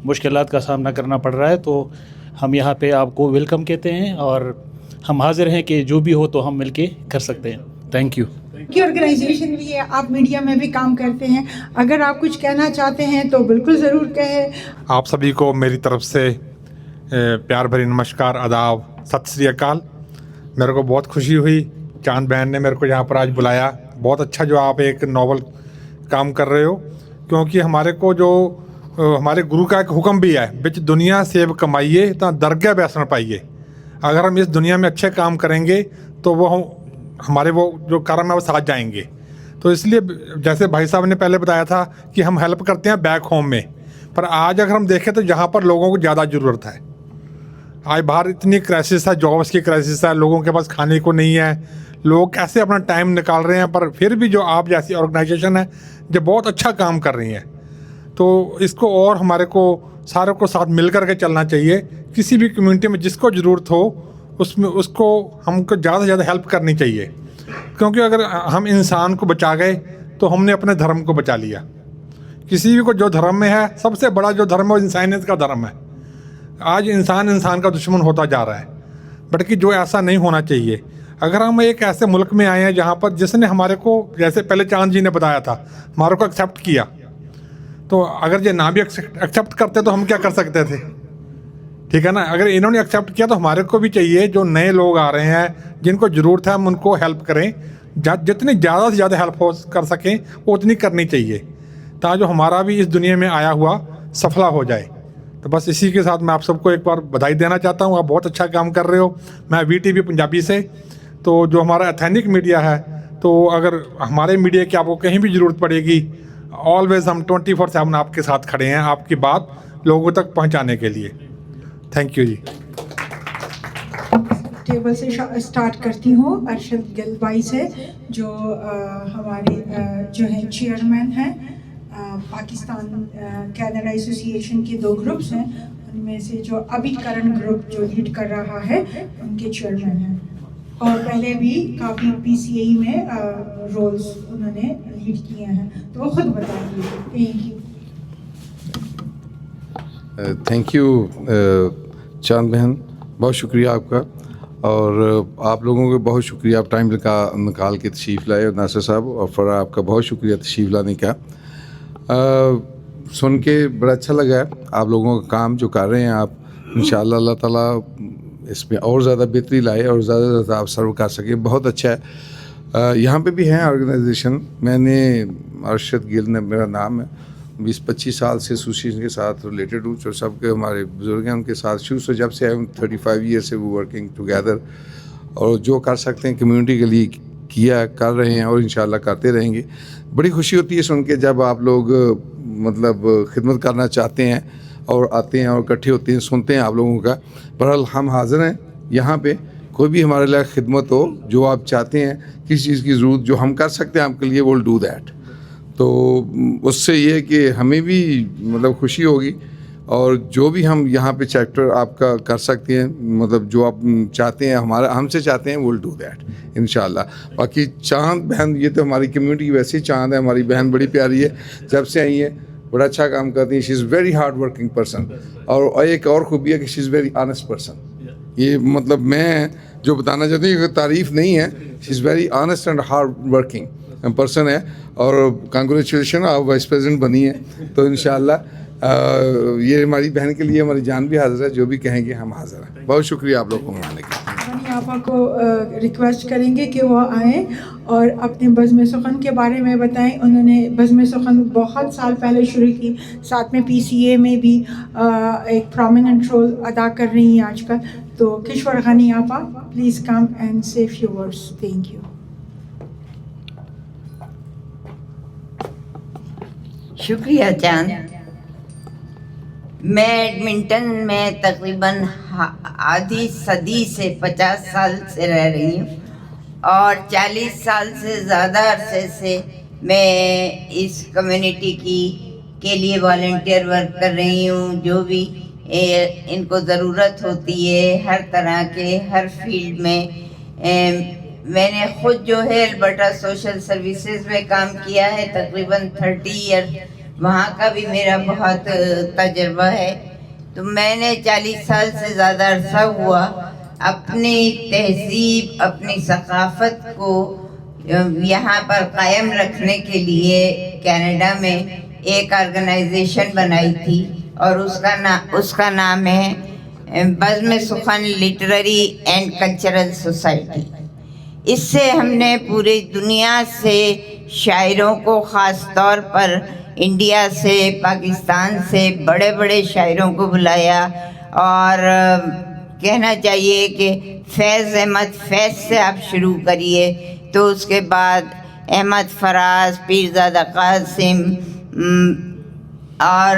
G: मुश्किलात का सामना करना पड़ रहा है, तो हम यहाँ पे आपको वेलकम कहते हैं और हम हाजिर हैं कि जो भी हो तो हम मिल के कर सकते हैं। Thank you.
B: की ऑर्गेनाइजेशन भी है, आप मीडिया में भी काम करते हैं, अगर आप कुछ कहना चाहते हैं तो बिल्कुल ज़रूर कहें।
A: आप सभी को मेरी तरफ से प्यार भरी नमस्कार, आदाब, सत श्री अकाल। मेरे को बहुत खुशी हुई, चांद बहन ने मेरे को यहाँ पर आज बुलाया। बहुत अच्छा जो आप एक नॉवल काम कर रहे हो, क्योंकि हमारे को जो हमारे गुरु का एक हुक्म भी है, बिच दुनिया सेब कमाइए ता दरगाह बैसन पाइए। अगर हम इस दुनिया में अच्छे काम करेंगे तो वो हमारे वो जो कर्म है वो साथ जाएंगे। तो इसलिए जैसे भाई साहब ने पहले बताया था कि हम हेल्प करते हैं बैक होम में, पर आज अगर हम देखें तो जहाँ पर लोगों को ज़्यादा ज़रूरत है, आज बाहर इतनी क्राइसिस है, जॉब्स की क्राइसिस है, लोगों के पास खाने को नहीं है, लोग कैसे अपना टाइम निकाल रहे हैं, पर फिर भी जो आप जैसी ऑर्गेनाइजेशन है जो बहुत अच्छा काम कर रही है, तो इसको और हमारे को सारों को साथ मिल कर के चलना चाहिए। किसी भी कम्युनिटी में जिसको ज़रूरत हो उसमें उसको हमको ज़्यादा से ज़्यादा हेल्प करनी चाहिए, क्योंकि अगर हम इंसान को बचा गए तो हमने अपने धर्म को बचा लिया। किसी भी को जो धर्म में है, सबसे बड़ा जो धर्म है वो इंसानियत का धर्म है। आज इंसान का दुश्मन होता जा रहा है, बल्कि जो ऐसा नहीं होना चाहिए। अगर हम एक ऐसे मुल्क में आए हैं जहाँ पर जिसने हमारे को, जैसे पहले चांद जी ने बताया था, हमारे को एक्सेप्ट किया, तो अगर ये ना भी एक्सेप्ट करते तो हम क्या कर सकते थे, ठीक है ना। अगर इन्होंने एक्सेप्ट किया तो हमारे को भी चाहिए, जो नए लोग आ रहे हैं जिनको ज़रूरत है हम उनको हेल्प करें, जितनी ज़्यादा से ज़्यादा हेल्प हो कर सकें वो उतनी करनी चाहिए, ताकि जो हमारा भी इस दुनिया में आया हुआ सफला हो जाए। तो बस इसी के साथ मैं आप सबको एक बार बधाई देना चाहता हूँ, आप बहुत अच्छा काम कर रहे हो। मैं VTV पंजाबी से, तो जो हमारा एथेनिक मीडिया है, तो अगर हमारे मीडिया की आपको कहीं भी ज़रूरत पड़ेगी, ऑलवेज हम 24/7 आपके साथ खड़े हैं, आपकी बात लोगों तक पहुंचाने के लिए। थैंक यू जी।
B: टेबल से स्टार्ट करती हूँ अरशद गिल भाई से, जो हमारे जो है चेयरमैन हैं पाकिस्तान कनाडा एसोसिएशन के 2 ग्रुप्स हैं, उनमें से जो अभी करंट ग्रुप जो लीड कर रहा है उनके चेयरमैन हैं, और पहले भी काफ़ी PCA में रोल्स उन्होंने लीड किए हैं, तो वो खुद बताएंगे।
H: थैंक यू चांद बहन, बहुत शुक्रिया आपका, और आप लोगों को बहुत शुक्रिया, आप टाइम निकाल के तशरीफ़ लाए, नासिर साहब और फरा, आपका बहुत शुक्रिया तशरीफ़ लाने का। सुन के बड़ा अच्छा लगा आप लोगों का काम जो कर रहे हैं आप। इंशाअल्लाह अल्लाह ताला इसमें और ज़्यादा बेहतरी लाए और ज़्यादा से ज़्यादा आप सर्व कर सकें, बहुत अच्छा है। यहाँ पे भी हैं ऑर्गेनाइजेशन, मैंने अरशद गिल ने मेरा नाम है, 20-25 साल से एसोसिएशन के साथ रिलेटेड हूँ, जो सबके हमारे बुजुर्ग हैं उनके साथ शुरू से, जब से आए 35 ईयर से वो वर्किंग टुगेदर, और जो कर सकते हैं कम्युनिटी के लिए किया, कर रहे हैं और इंशाल्लाह करते रहेंगे। बड़ी खुशी होती है सुन के जब आप लोग मतलब खिदमत करना चाहते हैं और आते हैं और इकट्ठे होते हैं, सुनते हैं आप लोगों का। बहरहाल हम हाज़िर हैं यहाँ पे, कोई भी हमारे लिए खिदमत हो, जो आप चाहते हैं, किसी चीज़ की ज़रूरत जो हम कर सकते हैं आपके लिए, वो डू दैट। तो उससे ये है कि हमें भी मतलब खुशी होगी اور جو بھی ہم یہاں پہ چیپٹر آپ کا کر سکتے ہیں, مطلب جو آپ چاہتے ہیں ہم سے چاہتے ہیں, ول ڈو دیٹ انشاءاللہ. باقی چاند بہن, یہ تو ہماری کمیونٹی کی ویسے ہی چاند ہے, ہماری بہن بڑی پیاری ہے, جب سے آئی ہے بڑا اچھا کام کرتی ہیں. She is very hard working person, اور ایک اور خوبی ہے کہ she is very honest person. یہ مطلب میں جو بتانا چاہتی ہوں کہ تعریف نہیں ہے, she is very honest and hard working person ہے. اور کانگریچولیشن, آپ وائس پریزیڈنٹ بنی ہیں, تو انشاءاللہ یہ ہماری بہن کے لیے ہماری جان بھی حاضر ہے, جو بھی کہیں گے ہم حاضر ہیں. بہت شکریہ آپ لوگوں کو آنے کے لیے.
B: آپا کو ریکویسٹ کریں گے کہ وہ آئیں اور اپنے بزم سخن کے بارے میں بتائیں. انہوں نے بزم سخن بہت سال پہلے شروع کی, ساتھ میں PCA میں بھی ایک پرومیننٹ رول ادا کر رہی ہیں آج کل. تو کشور غنی آپا, please come and say few words. Thank you.
I: شکریہ چاند. میں ایڈمنٹن میں تقریباً آدھی صدی سے 50 سال سے رہ رہی ہوں, اور 40 سال سے زیادہ عرصے سے میں اس کمیونٹی کے لیے والنٹیئر ورک کر رہی ہوں. جو بھی ان کو ضرورت ہوتی ہے ہر طرح کے, ہر فیلڈ میں. میں نے خود جو ہے البرٹا سوشل سروسز میں کام کیا ہے تقریباً 30 ایئر, وہاں کا بھی میرا بہت تجربہ ہے. تو میں نے 40 سال سے زیادہ عرصہ ہوا اپنی تہذیب, اپنی ثقافت کو یہاں پر قائم رکھنے کے لیے کینیڈا میں ایک آرگنائزیشن بنائی تھی, اور اس کا نام ہے بزم سخن لٹریری اینڈ کلچرل سوسائٹی. اس سے ہم نے پوری دنیا سے شاعروں کو, خاص طور پر انڈیا سے, پاکستان سے بڑے بڑے شاعروں کو بلایا. اور کہنا چاہیے کہ فیض احمد فیض سے آپ شروع کریے, تو اس کے بعد احمد فراز, پیرزادہ قاسم, اور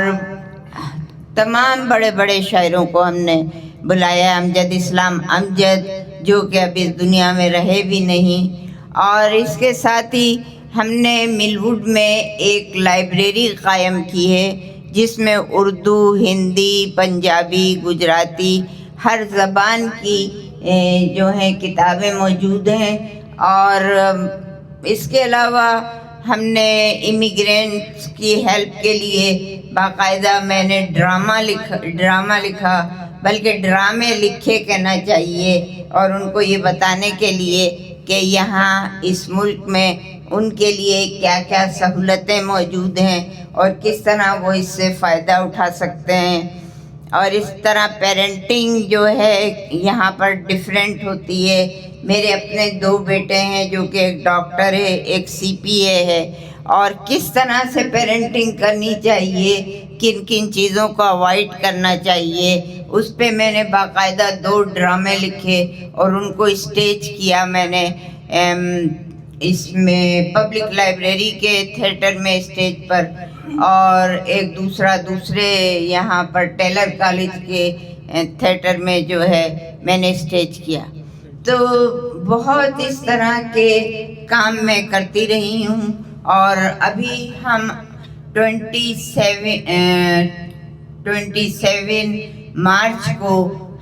I: تمام بڑے بڑے شاعروں کو ہم نے بلایا. امجد اسلام امجد, جو کہ اب اس دنیا میں رہے بھی نہیں. اور اس کے ساتھ ہی ہم نے مل ووڈ میں ایک لائبریری قائم کی ہے, جس میں اردو, ہندی, پنجابی, گجراتی, ہر زبان کی جو ہیں کتابیں موجود ہیں. اور اس کے علاوہ ہم نے امیگرینٹس کی ہیلپ کے لیے باقاعدہ میں نے ڈرامہ لکھا, بلکہ ڈرامے لکھے کہنا چاہیے, اور ان کو یہ بتانے کے لیے کہ یہاں اس ملک میں ان کے لیے کیا کیا سہولتیں موجود ہیں اور کس طرح وہ اس سے فائدہ اٹھا سکتے ہیں. اور اس طرح پیرنٹنگ جو ہے یہاں پر ڈیفرنٹ ہوتی ہے. میرے اپنے 2 بیٹے ہیں, جو کہ ایک ڈاکٹر ہے, ایک CPA ہے, اور کس طرح سے پیرنٹنگ کرنی چاہیے, کن کن چیزوں کو اوائڈ کرنا چاہیے, اس پہ میں نے باقاعدہ 2 ڈرامے لکھے اور ان کو اسٹیج کیا میں نے اس میں پبلک لائبریری کے تھیٹر میں اسٹیج پر, اور ایک دوسرے یہاں پر ٹیلر کالج کے تھیٹر میں جو ہے میں نے اسٹیج کیا. تو بہت اس طرح کے کام میں کرتی رہی ہوں. اور ابھی ہم 27 مارچ کو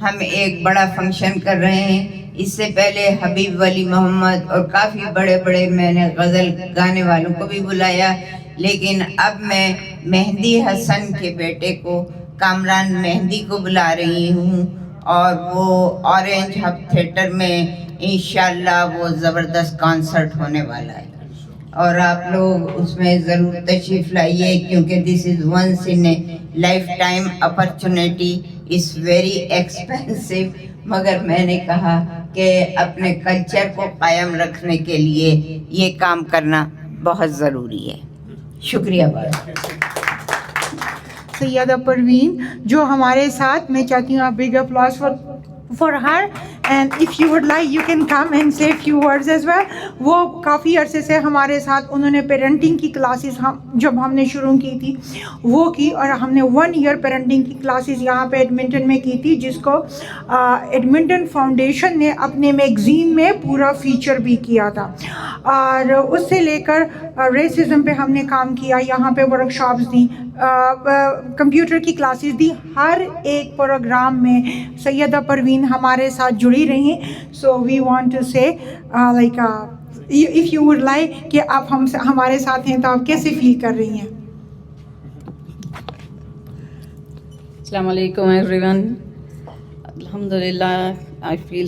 I: ہم ایک بڑا فنکشن کر رہے ہیں. اس سے پہلے حبیب ولی محمد اور کافی بڑے بڑے میں نے غزل گانے والوں کو بھی بلایا, لیکن اب میں مہدی حسن کے بیٹے کو, کامران مہدی کو بلا رہی ہوں, اور وہ اورنج ہب تھیٹر میں انشاءاللہ وہ زبردست کانسرٹ ہونے والا ہے, اور آپ لوگ اس میں ضرور تشریف لائیے, کیونکہ this is once in a life time opportunity. Is very expensive, مگر میں نے کہا کہ اپنے کلچر کو قائم رکھنے کے لیے یہ کام کرنا بہت ضروری ہے. شکریہ بہت.
B: سیدہ پروین جو ہمارے ساتھ, میں چاہتی ہوں آپ big applause for her, and if you would like you can come and say few words as well. وہ کافی عرصے سے ہمارے ساتھ, انہوں نے پیرنٹنگ کی کلاسز جب ہم نے شروع کی تھی وہ کی, اور ہم نے 1 ایئر پیرنٹنگ کی کلاسز یہاں پہ ایڈمنٹن میں کی تھی, جس کو ایڈمنٹن فاؤنڈیشن نے اپنے میگزین میں پورا فیچر بھی کیا تھا. اور اس سے لے کر ریسزم پہ ہم نے کام کیا, یہاں پہ ورکشاپس دی, کمپیوٹر کی کلاسز دی. ہر ایک پروگرام میں سیدہ پروین ہمارے ساتھ جڑی رہی. سو وی وانٹ ٹو سے like if you would like کہ آپ ہمارے ساتھ ہیں تو آپ کیسے فیل کر رہی ہیں؟
J: السلام علیکم everyone. Alhamdulillah, I feel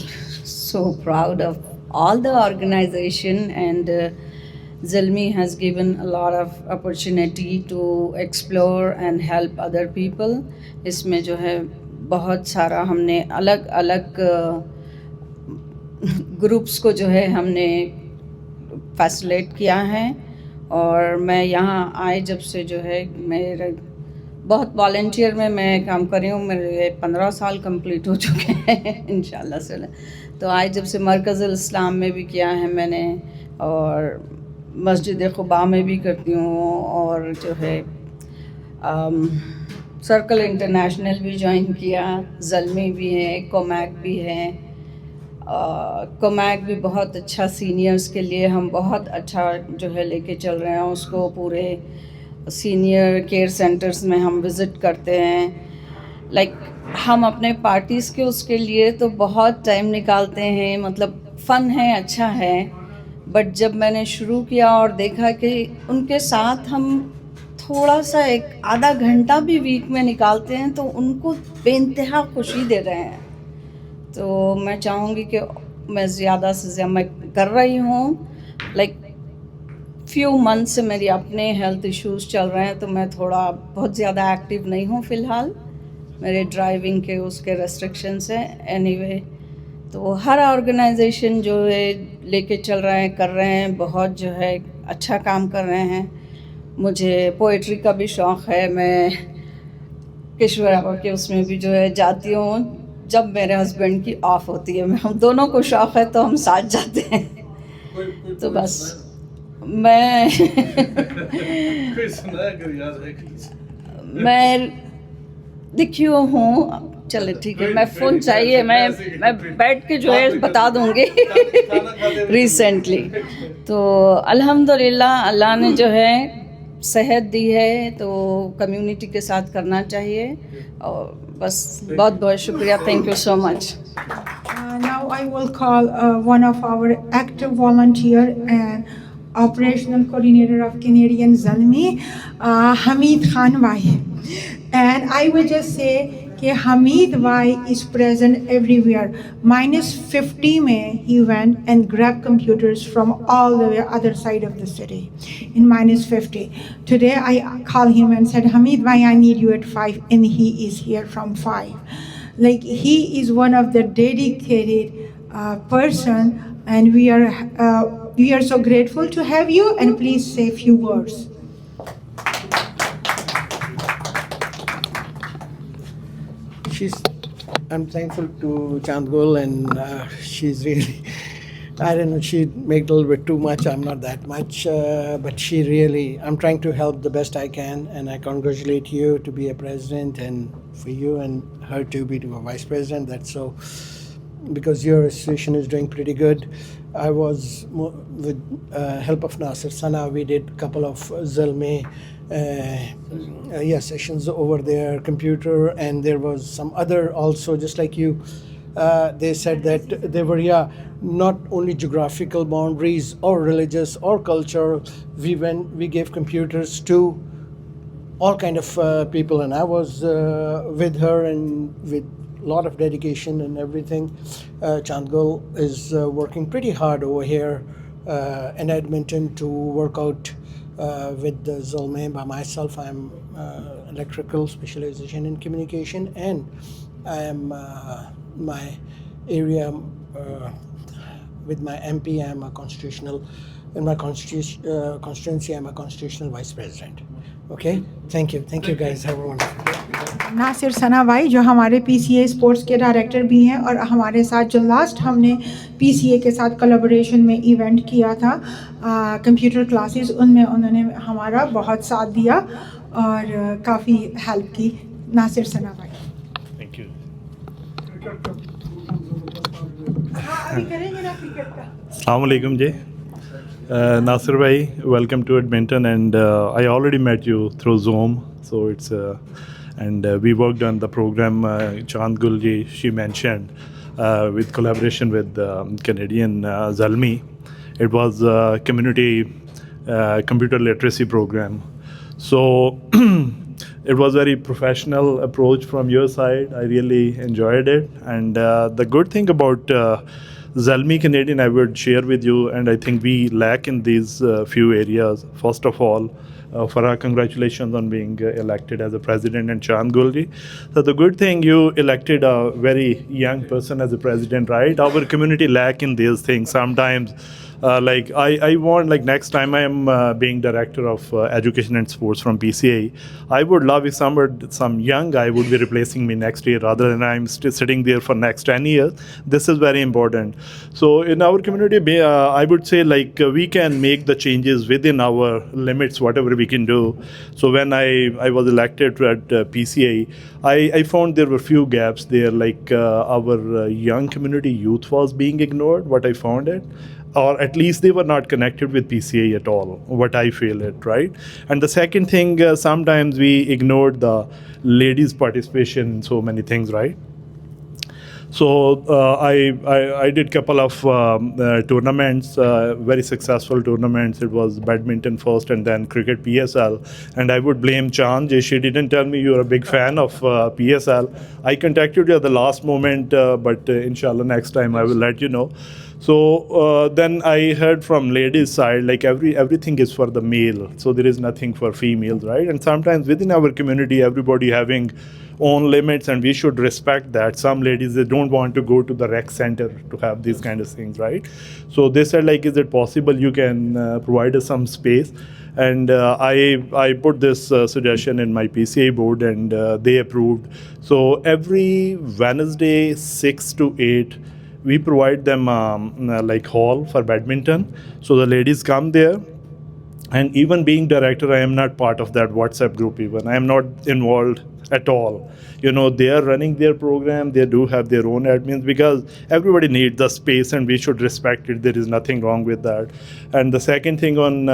J: so proud of all the organization and Zalmi has given a lot of opportunity to explore and help other people. اس میں جو ہے بہت سارا ہم نے الگ الگ گروپس کو جو ہے ہم نے فیسلیٹ کیا ہے. اور میں یہاں آئے جب سے جو ہے میرے بہت والنٹیئر میں کام کر رہی ہوں. میرے 15 سال کمپلیٹ ہو چکے ہیں انشاءاللہ سے. تو آئے جب سے مرکز الاسلام میں بھی کیا ہے میں نے, اور مسجد قباء میں بھی کرتی ہوں, اور جو ہے سرکل انٹرنیشنل بھی جوائن کیا, زلمی بھی ہے, کومیک بھی ہے. کومیک بھی بہت اچھا سینئرز کے لیے ہم بہت اچھا جو ہے لے کے چل رہے ہیں اس کو. پورے سینئر کیئر سینٹرز میں ہم وزٹ کرتے ہیں. لائک ہم اپنے پارٹیز کے اس کے لیے تو بہت ٹائم نکالتے ہیں, مطلب فن ہے, اچھا ہے. بٹ جب میں نے شروع کیا اور دیکھا کہ ان کے ساتھ ہم تھوڑا سا ایک آدھا گھنٹہ بھی ویک میں نکالتے ہیں تو ان کو بے انتہا خوشی دے رہے ہیں. تو میں چاہوں گی کہ میں زیادہ سے زیادہ میں کر رہی ہوں. لائک فیو منتھ سے میری اپنے ہیلتھ ایشوز چل رہے ہیں تو میں تھوڑا بہت زیادہ ایکٹیو نہیں ہوں فی الحال. میرے ڈرائیونگ کے اس کے ریسٹرکشنس ہیں. اینی وے تو ہر آرگنائزیشن جو ہے لے کے چل رہے ہیں, کر رہے ہیں, بہت جو ہے اچھا کام کر رہے ہیں. مجھے پوئٹری کا بھی شوق ہے, میں کشور کے اس میں بھی جو ہے جاتی ہوں جب میرے ہسبینڈ کی آف ہوتی ہے. ہم دونوں کو شوق ہے تو ہم ساتھ جاتے ہیں. تو بس میں لکھی ہوں. چلے ٹھیک ہے, میں فون چاہیے, میں بیٹھ کے جو ہے بتا دوں گی ریسنٹلی. تو الحمدللہ اللہ نے جو ہے صحت دی ہے تو کمیونٹی کے ساتھ کرنا چاہیے. اور بس بہت بہت شکریہ. Thank you so much.
B: Now I will call one of our active volunteer and operational coordinator of Canadian Zalmi, Hamid Khan Bhai. And I will just say کہ حمید بھائی is present everywhere. -50 میں he went and grabbed computers from all the other side of the city in -50. Today I call him and said, Hamid bhai, I need you at 5, and he is here from 5. Like he is one of the dedicated person, and we are so grateful to have you, and please say a few words.
K: I'm thankful to Chandgul, and she's really, I don't know, she made a little bit too much. I'm not that much, but she really, I'm trying to help the best I can, and I congratulate you to be a president, and for you and her to be a vice president. That's so, because your association is doing pretty good. I was with help of Nasir Sana, we did a couple of Zalmi sessions over there, computer, and there was some other also, just like you. They said that they were not only geographical boundaries or religious or cultural. We gave computers to all kind of people, and I was with her and with a lot of dedication and everything. Chandgul is working pretty hard over here in Edmonton to work out with the Zalmi. By myself, I'm electrical specialization in communication, and I am my area with my MP. I'm a constitutional in my constituency. I'm a constitutional vice president. Okay, thank you guys. Have a wonderful day.
B: ناصر ثنا بھائی جو ہمارے پی سی a sports کے director بھی ہیں, اور ہمارے ساتھ جو لاسٹ ہم نے پی سی اے کے ساتھ کولابوریشن میں ایونٹ کیا تھا کمپیوٹر کلاسز, ان میں انہوں نے ہمارا بہت ساتھ دیا اور کافی ہیلپ کی. ناصر ثنا بھائی,
G: تھینک یو.
B: ابھی کریں گے نا کرکٹ کا.
G: السلام علیکم جی.
L: Nasir bhai, welcome to Edmonton, and I already met you through Zoom, so it's and we worked on the program Chand Gulji she mentioned with collaboration with Canadian Zalmi. It was a community computer literacy program, so it was very professional approach from your side. I really enjoyed it, and the good thing about Zalmi Canadian I would share with you, and I think we lack in these few areas. First of all, Farah, congratulations on being elected as a president, and Chand Gulji. So the good thing, you elected a very young person as a president, right? Our community lack in these things sometimes. Like I want, like next time I am being director of education and sports from PCA, I would love if some young guy would be replacing me next year rather than I'm still sitting there for next 10 years. This is very important. So in our community, I would say like we can make the changes within our limits, whatever we can do. So when I was elected at PCA, I found there were few gaps there, like our young community youth was being ignored, what I found it. Or at least they were not connected with PCA at all, what I feel it, right? And the second thing, sometimes we ignored the ladies' participation in so many things, right? So I did couple of tournaments, very successful tournaments. It was badminton first and then cricket PSL. And I would blame Chand. She didn't tell me you're a big fan of PSL. I contacted you at the last moment, but inshallah next time I will let you know. So then I heard from ladies' side, like everything is for the male, so there is nothing for females, right? And sometimes within our community, everybody having own limits, and we should respect that. Some ladies, they don't want to go to the rec center to have these kind of things, right? So they said, like, is it possible you can provide us some space? And I put this suggestion in my PCA board, and they approved. So every Wednesday, 6 to 8, we provide them like hall for badminton. So the ladies come there. And even being director, I am not part of that WhatsApp group even. I am not involved at all. You know, they are running their program. They do have their own admins because everybody needs the space and we should respect it. There is nothing wrong with that. And the second thing on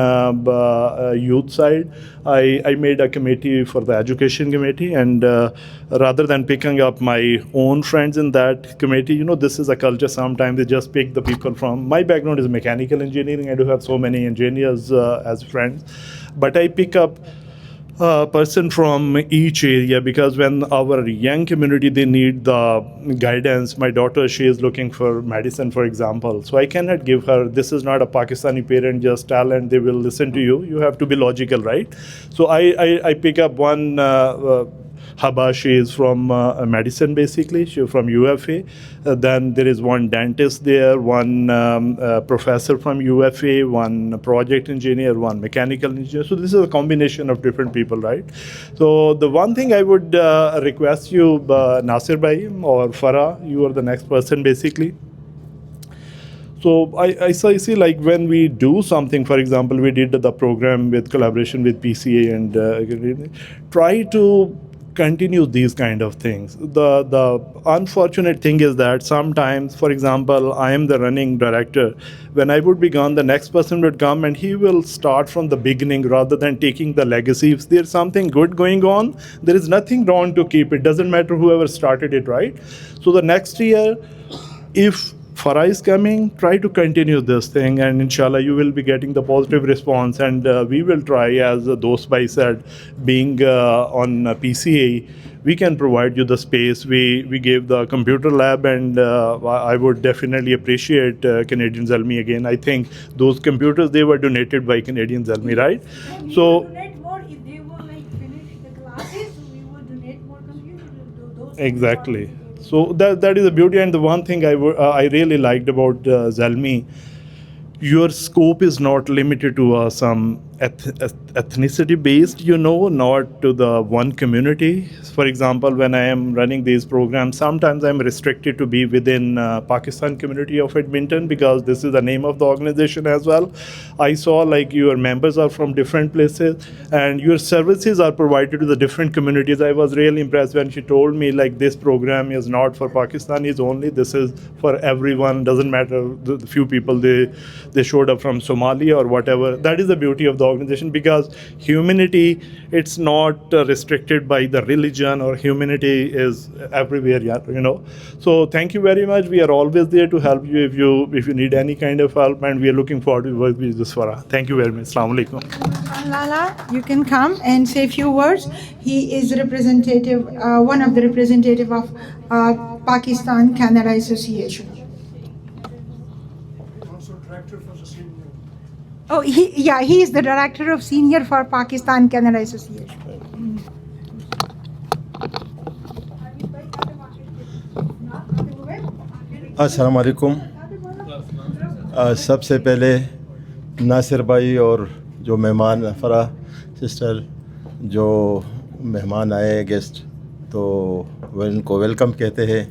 L: youth side, I made a committee for the education committee, and rather than picking up my own friends in that committee, you know, this is a culture. Sometimes they just pick the people from, my background is mechanical engineering. I do have so many engineers as friends, but I pick up person from each area because when our young community, they need the guidance. My daughter, she is looking for medicine, for example, so I cannot give her, this is not a Pakistani parent just tell and they will listen to you. You have to be logical, right? So I pick up one Haba, she is from medicine basically, she is from UFA. Then there is one dentist there, one professor from UFA, one project engineer, one mechanical engineer. So this is a combination of different people, right? So the one thing I would request you, Nasir bhai or Farah, you are the next person basically. So I see like when we do something, for example, we did the program with collaboration with PCA and try to continue these kind of things. The unfortunate thing is that sometimes, for example, I am the running director. When I would be gone, the next person would come and he will start from the beginning rather than taking the legacy. If there's something good going on, there is nothing wrong to keep it. Doesn't matter whoever started it, right? So the next year, if Farah is coming, try to continue this thing, and inshallah you will be getting the positive response, and we will try, as Dost Bhai said, being on PCA, we can provide you the space. We gave the computer lab, and I would definitely appreciate Canadian Zalmi again. I think those computers, they were donated by Canadian Zalmi, right? So
B: donate more if they were like finish the classes, we would donate more computers to those.
L: exactly. So that is the beauty, and the one thing I really liked about Zalmi, your scope is not limited to some ethnicity based, not to the one community. For example, when I am running these programs, sometimes I'm restricted to be within Pakistan community of Edmonton, because this is the name of the organization as well. I saw like your members are from different places and your services are provided to the different communities. I was really impressed when she told me like this program is not for Pakistanis only, this is for everyone, doesn't matter the few people they showed up from Somalia or whatever. That is the beauty of the organization, because humanity, it's not restricted by the religion, or humanity is everywhere, so thank you very much. We are always there to help you if you need any kind of help, and we are looking forward to work with this Farah. Thank you very much. Assalamu alaikum.
B: Lala, you can come and say a few words. He is one of the representative of Pakistan Canada Association. Oh, he is the director of senior for Pakistan Canada Association.
M: अस्सलाम वालेकुम। सबसे पहले नासिर भाई और जो मेहमान फरा sister जो मेहमान आए गेस्ट, तो वो इनको वेलकम कहते हैं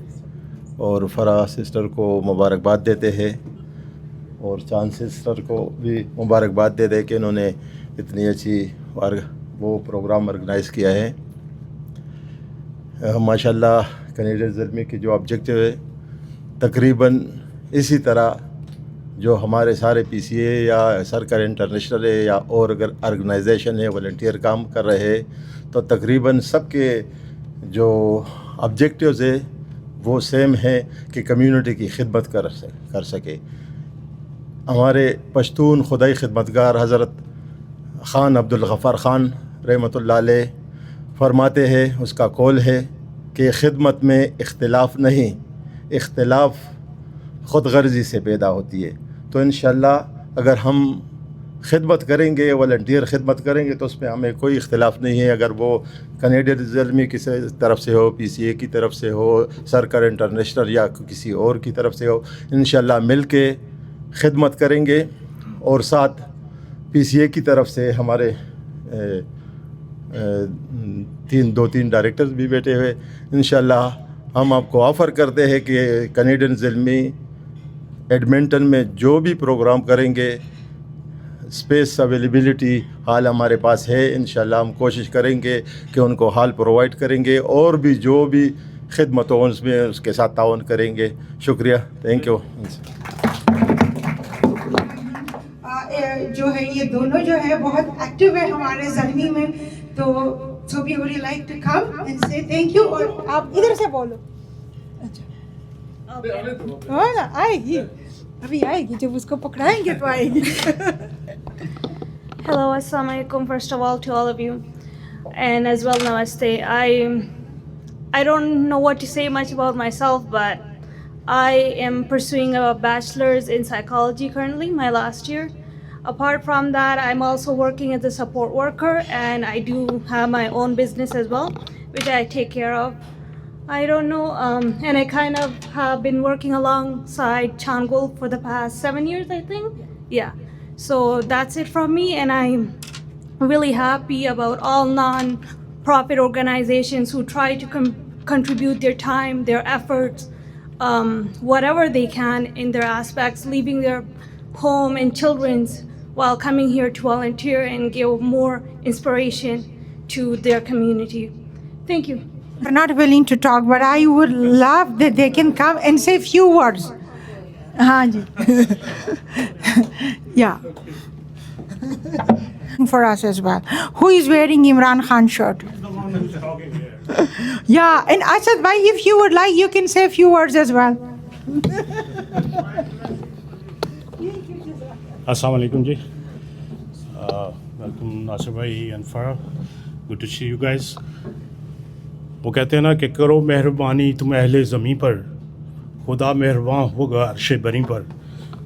M: और फरा सिस्टर को मुबारकबाद देते हैं, और चांद सिस्टर को भी मुबारकबाद देते हैं कि इन्होंने इतनी अच्छी वो प्रोग्राम ऑर्गेनाइज़ किया है। माशाल्लाह कैनेडियन ज़ल्मी की जो ऑब्जेक्टिव है तकरीबन इसी तरह जो हमारे सारे PCA या सर्कल इंटरनेशनल है या और अगर ऑर्गेनाइजेशन है वॉलंटियर काम कर रहे हैं, तो तकरीबन सबके जो ऑब्जेक्टिव्स है वो सेम है कि कम्युनिटी की खिदमत कर सके। हमारे पश्तून खुदाई खिदमतगार हज़रत ख़ान अब्दुल गफ़ार ख़ान रहमतुल्लाह अलैह फरमाते हैं, उसका कौल है कि खिदमत में इख्तिलाफ़ नहीं, इख्तिलाफ़ ख़ुद गर्ज़ी से पैदा होती है। तो इंशाअल्लाह अगर हम खिदमत करेंगे, वॉलंटियर खिदमत करेंगे, तो उसमें हमें कोई इख्तिलाफ़ नहीं है। अगर वो कैनेडियन ज़ल्मी की तरफ से हो, PCA की तरफ से हो, सर्कल इंटरनेशनल या किसी और की तरफ से हो, इंशाअल्लाह मिल के खिदमत करेंगे। और साथ PCA की तरफ से हमारे दो तीन डायरेक्टर्स भी बैठे हुए। इंशाअल्लाह हम आपको ऑफ़र करते हैं कि कैनेडियन ज़ल्मी एडमिंटन में जो भी प्रोग्राम करेंगे, स्पेस अवेलेबिलिटी हाल हमारे पास है। इंशाअल्लाह हम कोशिश करेंगे कि उनको हाल प्रोवाइड करेंगे, और भी जो भी खिदमत हो उसमें उसके साथ ताउन करेंगे। शुक्रिया, थैंक यू।
B: जो है ये दोनों जो है बहुत एक्टिव है हमारे ज़ल्मी में, तो so we would like to come and say thank you। और आप इधर से बोलो। अच्छा आएगी, अभी आएगी, जब उसको पकड़ाएंगे तो आएगी।
N: Hello, assalamu alaikum, first of all to all of you, and as well namaste. I don't know what to say much about myself, but I am pursuing a bachelor's in psychology currently, my last year. Apart from that, I'm also working as a support worker, and I do have my own business as well, which I take care of. I don't know, and I kind of have been working alongside Changul for the past 7 years, I think. Yeah, so that's it from me, and I'm really happy about all non-profit organizations who try to contribute their time, their efforts, whatever they can in their aspects, leaving their home and children's while coming here to volunteer and give more inspiration to their community. Thank you.
B: They're not willing to talk, but I would love that they can come and say few words. हाँ जी। Yeah. For us as well. Who is wearing Imran Khan shirt? Yeah, and Asad bhai, if you would like, you can say a few words as well.
O: Assalamu alaikum ji. Welcome Nasir bhai and Farah. Good to see you guys. وہ کہتے ہیں نا کہ کرو مہربانی تم اہل زمین پر، خدا مہربان ہوگا عرش بری پر.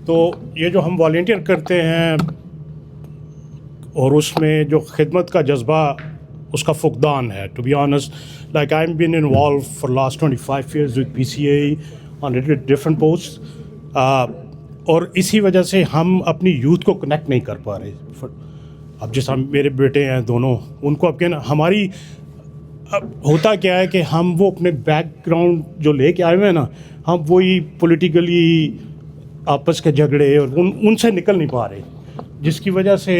O: تو یہ جو ہم والنٹیئر کرتے ہیں اور اس میں جو خدمت کا جذبہ اس کا فقدان ہے. To be honest like I am been involved for last 25 years with PCA on different posts. اور اسی وجہ سے ہم اپنی یوتھ کو کنیکٹ نہیں کر پا رہے. अब जिस हम मेरे बेटे हैं दोनों, उनको अब क्या हमारी अब होता क्या है कि हम वो अपने बैकग्राउंड जो लेके आए हुए हैं ना, हम वही पॉलिटिकली आपस के झगड़े और उनसे निकल नहीं पा रहे, जिसकी वजह से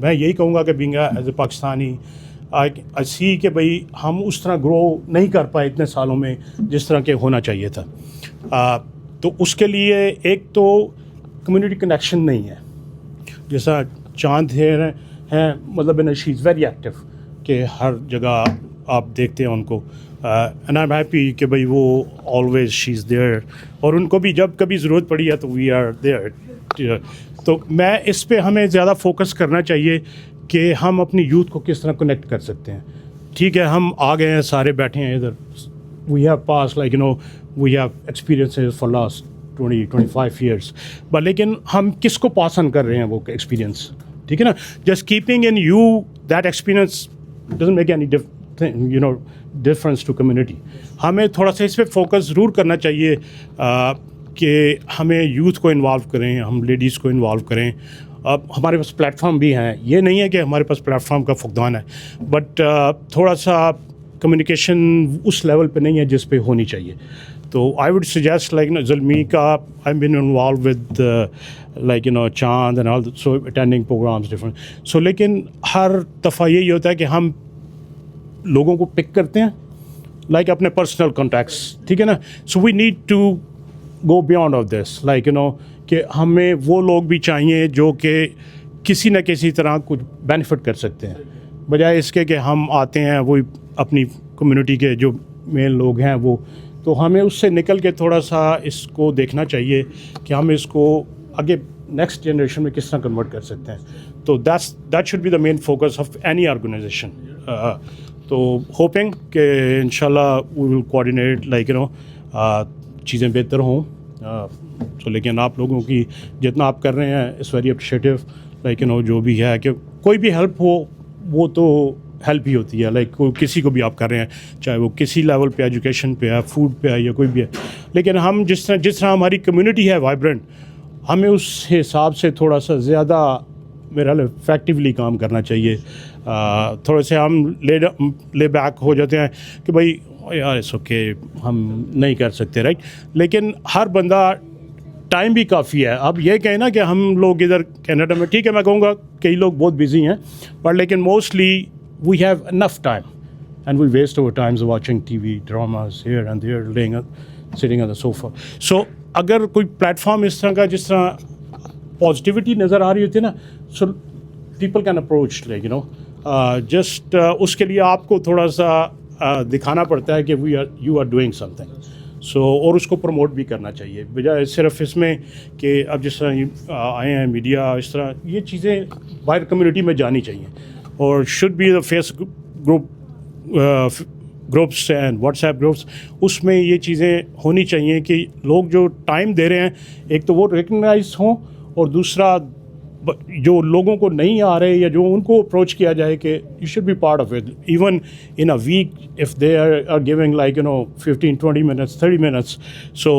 O: मैं यही कहूँगा कि बीइंग एज ए पाकिस्तानी आई सी कि भाई हम उस तरह ग्रो नहीं कर पाए इतने सालों में जिस तरह के होना चाहिए था। तो उसके लिए एक तो कम्युनिटी कनेक्शन नहीं है, जैसा चांद हैं मतलब in she is very active कि हर जगह आप देखते हैं उनको, एंड आई एम हैप्पी कि भाई वो ऑलवेज शी इज़ देयर, और उनको भी जब कभी ज़रूरत पड़ी है तो वी आर देयर। तो मैं इस पे हमें ज़्यादा फोकस करना चाहिए कि हम अपनी यूथ को किस तरह कनेक्ट कर सकते हैं। ठीक है, हम आ गए हैं, सारे बैठे हैं इधर, we have pass like you know we have experiences for last 20-25 years, but लेकिन हम किसको पास ऑन कर रहे हैं वो एक्सपीरियंस, ठीक है ना। Just keeping in you that experience doesn't make any you know difference to community. हमें थोड़ा सा इस पर फोकस ज़रूर करना चाहिए कि हमें यूथ को इन्वॉल्व करें, हम लेडीज़ को इन्वॉल्व करें। अब हमारे पास प्लेटफॉर्म भी हैं, ये नहीं है कि हमारे पास प्लेटफॉर्म का फुकदान है, बट थोड़ा सा कम्युनिकेशन उस लेवल पे नहीं है जिस पे होनी चाहिए। तो आई वुड सजेस्ट लाइक ना ज़ल्मी का I been involve with like you know चांद and all, so attending programs different, so लेकिन हर दफ़ा यही होता है कि हम लोगों को पिक करते हैं लाइक अपने पर्सनल कॉन्टैक्ट्स, ठीक है ना। So we need to go beyond of this, like you know कि हमें वो लोग भी चाहिए जो कि किसी न किसी तरह कुछ बेनिफिट कर सकते हैं, बजाय इसके कि हम आते हैं वही अपनी कम्युनिटी के जो मेन लोग हैं वो, तो हमें उससे निकल के थोड़ा सा इसको देखना चाहिए कि हम इसको आगे नेक्स्ट जनरेशन में किस तरह कन्वर्ट कर सकते हैं। तो that should be the main focus of any organization. तो होपिंग कि इंशाल्लाह we will coordinate like you know चीज़ें बेहतर हों। तो लेकिन आप लोगों की जितना आप कर रहे हैं it's very appreciative, like you no जो भी है कि कोई भी हेल्प हो वो तो हेल्प ही होती है, लाइक किसी को भी आप कर रहे हैं, चाहे वो किसी लेवल पे एजुकेशन पे है, फूड पे है या कोई भी है, लेकिन हम जिस तरह हमारी कम्युनिटी है वाइब्रेंट, हमें उस हिसाब से थोड़ा सा ज़्यादा मेरा इफेक्टिवली काम करना चाहिए। थोड़े से हम ले बैक हो जाते हैं कि भाई यार इट्स ओके हम नहीं कर सकते, राइट, लेकिन हर बंदा टाइम भी काफ़ी है। अब ये कहें ना कि हम लोग इधर कनाडा में, ठीक है मैं कहूँगा कई लोग बहुत बिजी हैं, पर लेकिन mostly we have enough time and we waste over times watching TV dramas here and there, laying sitting on the sofa. So अगर कोई प्लेटफॉर्म इस तरह का जिस तरह पॉजिटिविटी नज़र आ रही होती है ना, so people can approach like you know just उसके लिए आपको थोड़ा सा दिखाना पड़ता है कि यू आर डूइंग समथिंग, सो और उसको प्रमोट भी करना चाहिए, बजाय सिर्फ इसमें कि अब जिस तरह आए हैं मीडिया, इस तरह ये चीज़ें बाहर कम्युनिटी में जानी चाहिए, और should be the face groups and WhatsApp groups, उसमें ये चीज़ें होनी चाहिए कि लोग जो टाइम दे रहे हैं एक तो वो रिकगनाइज हों, और दूसरा जो लोगों को नहीं आ रहे या जो उनको अप्रोच किया जाए कि you should be part of it, even in a week if they are giving like you know 15-20 minutes 30 minutes, so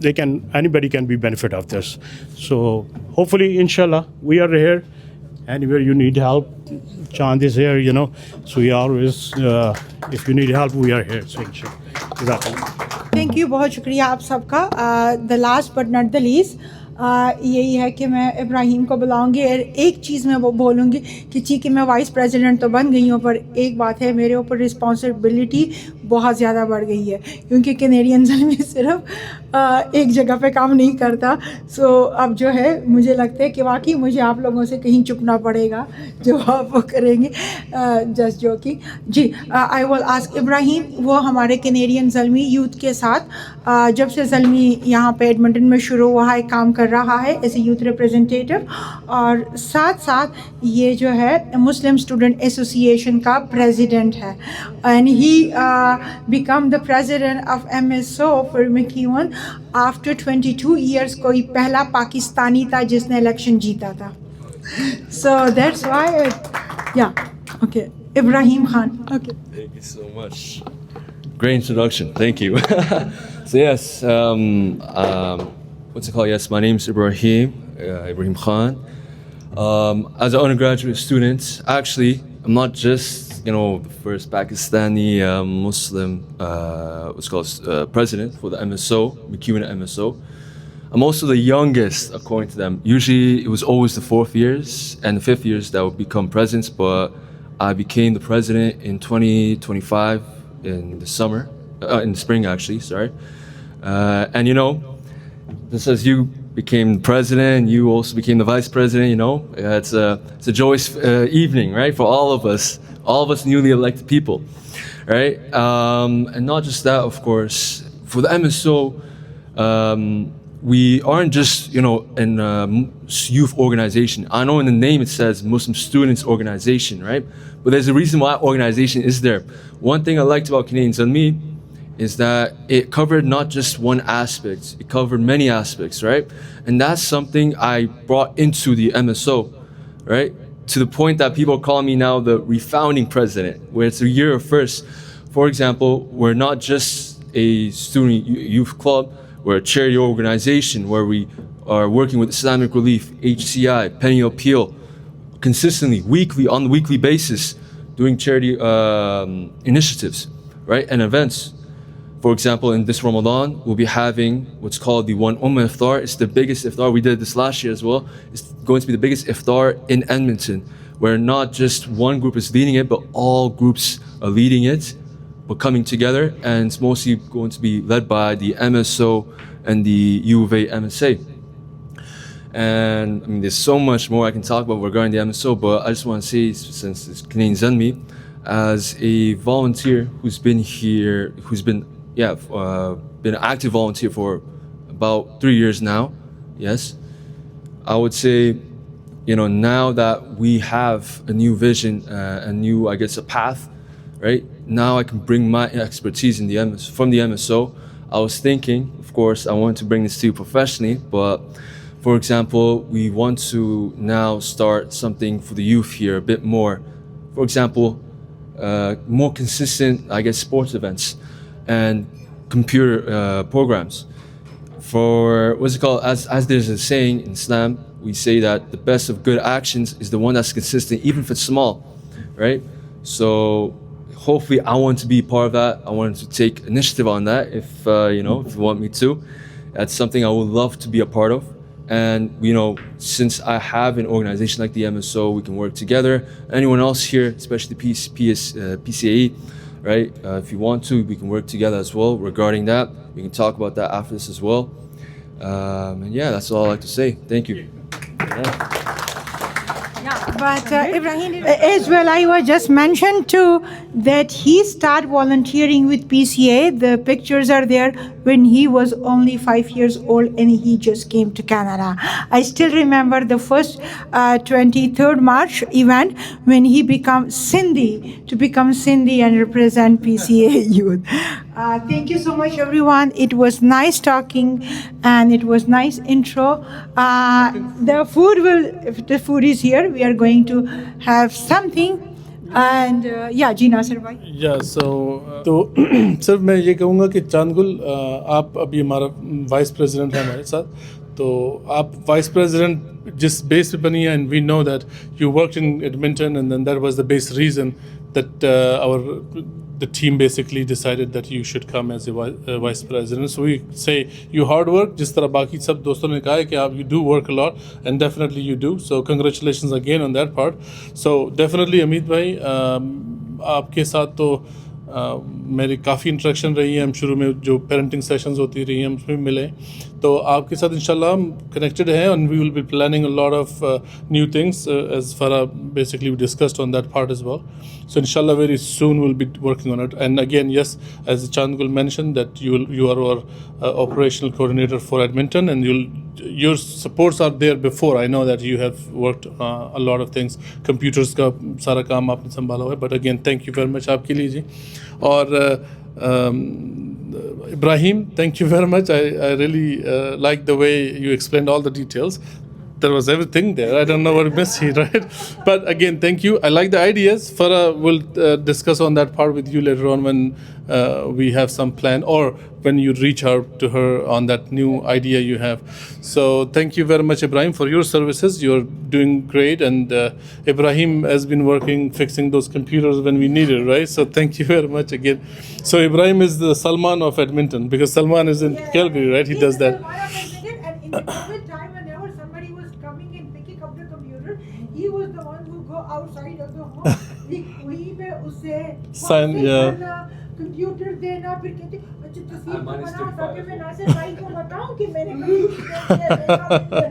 O: they can anybody can be benefit of this. So hopefully inshallah we are here, anywhere you need help Chand is here, you know, so we always if you need help we are here, so inshallah.
B: Thank you, बहुत शुक्रिया आप सबका। The last but not the least यही है कि मैं इब्राहिम को बुलाऊंगी और एक चीज़ मैं वो बोलूँगी कि चूँकि मैं वाइस प्रेसिडेंट तो बन गई हूँ, पर एक बात है मेरे ऊपर रिस्पॉन्सिबिलिटी बहुत ज़्यादा बढ़ गई है, क्योंकि कैनेडियन ज़ल्मी सिर्फ एक जगह पे काम नहीं करता। सो अब जो है मुझे लगता है कि वाकई मुझे आप लोगों से कहीं चुकना पड़ेगा जो आप वो करेंगे, जस्ट जो कि जी। आई विल आस्क इब्राहिम, वो हमारे कैनेडियन ज़ल्मी यूथ के साथ जब से ज़ल्मी यहाँ पे एडमंटन में शुरू हुआ है काम कर रहा है एज ए यूथ रिप्रेजेंटेटिव, और साथ साथ ये जो है मुस्लिम स्टूडेंट एसोसिएशन का प्रेसिडेंट है, and he become the president of MSO for McEwen after 22 years. कोई पहला पाकिस्तानी था जिसने इलेक्शन जीता था, सो दैट्स व्हाई या okay Ibrahim Khan. Okay,
P: thank you so much, great introduction, thank you. So yes, what's it called? Yes, my name is Ibrahim Khan. As an undergraduate student, actually, I'm not just the first Pakistani Muslim president for the MSO, McEwen MSO. I'm also the youngest, according to them. Usually, it was always the 4th years and the 5th years that would become presidents, but I became the president in 2025 in the spring, actually. Sorry, and just as you became the president, you also became the vice president. It's a joyous evening, right, for all of us newly elected people, right? And not just that, of course. For the MSO, we aren't just an youth organization. I know in the name it says Muslim Students Organization, right? But there's a reason why organization is there. One thing I liked about Canadian Zalmi is that it covered not just one aspect, it covered many aspects, right? And that's something I brought into the MSO, right? To the point that people call me now the refounding president, where it's a year of first. For example, we're not just a student youth club, we're a charity organization where we are working with Islamic Relief, HCI, Penny Appeal, consistently, on the weekly basis, doing charity initiatives, right, and events. For example, in this Ramadan, we'll be having what's called the One Ummah Iftar. It's the biggest iftar. We did this last year as well. It's going to be the biggest iftar in Edmonton, where not just one group is leading it, but all groups are leading it, but coming together. And it's mostly going to be led by the MSO and the U of A MSA. And I mean, there's so much more I can talk about regarding the MSO, but I just want to say, since it's Canadian Zalmi, as a volunteer who's been here, been an active volunteer for about 3 years now, yes, I would say, now that we have a new vision, a new, a path, right? Now I can bring my expertise in from the MSO. I was thinking, of course, I wanted to bring this to you professionally, but for example, we want to now start something for the youth here a bit more. For example, more consistent, sports events and computer programs. For as there's a saying in Islam, we say that the best of good actions is the one that's consistent, even if it's small, right? So hopefully I want to be part of that. I want to take initiative on that if you want me to. That's something I would love to be a part of. And since I have an organization like the MSO, we can work together. Anyone else here, especially the PCAE, right? If you want to, we can work together as well regarding that. We can talk about that after this as well. And yeah, that's all I like to say. Thank you.
B: But Ibrahim, as well, I was just mentioned too that he started volunteering with PCA. The pictures are there when he was only 5 years old and he just came to Canada. I still remember the first 23rd March event when he became Sindhi and represent PCA youth. Thank you so much, everyone. It was nice talking and it was nice intro. If the food is here, we are going to have something. And जी नासिर भाई.
C: तो सिर्फ मैं ये कहूँगा कि चांदगुल आप अभी हमारा वाइस प्रेसिडेंट हैं हमारे साथ, तो आप वाइस प्रेसिडेंट जिस बेस पे बनी है, and we know that you worked in Edmonton and then that was the base reason that the team basically decided that you should come as a vice president. So we say you hard work, जिस तरह बाकी सब दोस्तों ने कहा है कि आप you do work a lot, and definitely you do. So congratulations again on that part. So definitely Amit भाई, आपके साथ तो मेरी काफ़ी इंटरेक्शन रही है. हम शुरू में जो पेरेंटिंग सेशंस होती रही हैं उसमें मिले, तो आपके साथ इंशाल्लाह हम कनेक्टेड हैं, and we will be planning a lot of new things as Farah basically we discussed on that part as well. So inshallah very soon we'll be working on it. And again, yes, as Chandgul mentioned, that you are our operational coordinator for Edmonton, and your supports are there before. I know that you have worked a lot of things. Computers का सारा काम आपने संभाला हुआ है. But again, thank you very much आपके लिए जी. और Ibrahim, thank you very much. I really like the way you explained all the details. there was everything there. I don't know what missed, right? But again, thank you. I like the ideas. Farah will discuss on that part with you later on when we have some plan, or when you reach out to her on that new idea you have. So thank you very much, Ibrahim, for your services. You're doing great, and Ibrahim has been working fixing those computers when we needed, right? So thank you very much again. So Ibrahim is the Salman of Edmonton, because Salman is in Calgary, right? He does that.
B: And in the COVID time, whenever somebody was coming and picking up the computer, he was the one who go outside of the home. वहीं पे उसे
C: Sign, yeah.
B: Computer देना, फिर कहते अच्छा तस्वीर को बनाओ ताकि मैं नासिर भाई को बताऊं कि मैंने कंप्यूटर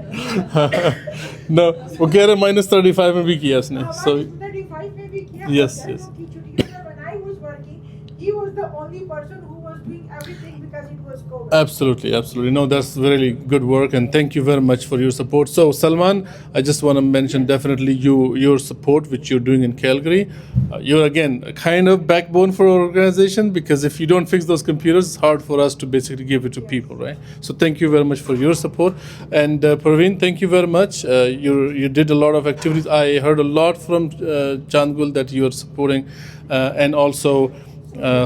C: No, वो कह रहे -35 में भी किया उसने. So
B: 35 में भी किया.
C: yes, yes.
B: की छुट्टियों में when I was working, he was the only person who was doing everything because it was COVID.
C: Absolutely, absolutely. No, that's really good work, and thank you very much for your support. So, Salman, I just want to mention definitely your support, which you're doing in Calgary. You're again a kind of backbone for our organization, because if you don't fix those computers, it's hard for us to basically give it to people, right? So, thank you very much for your support. And Praveen, thank you very much. You did a lot of activities. I heard a lot from Chandgul that you are supporting, and also.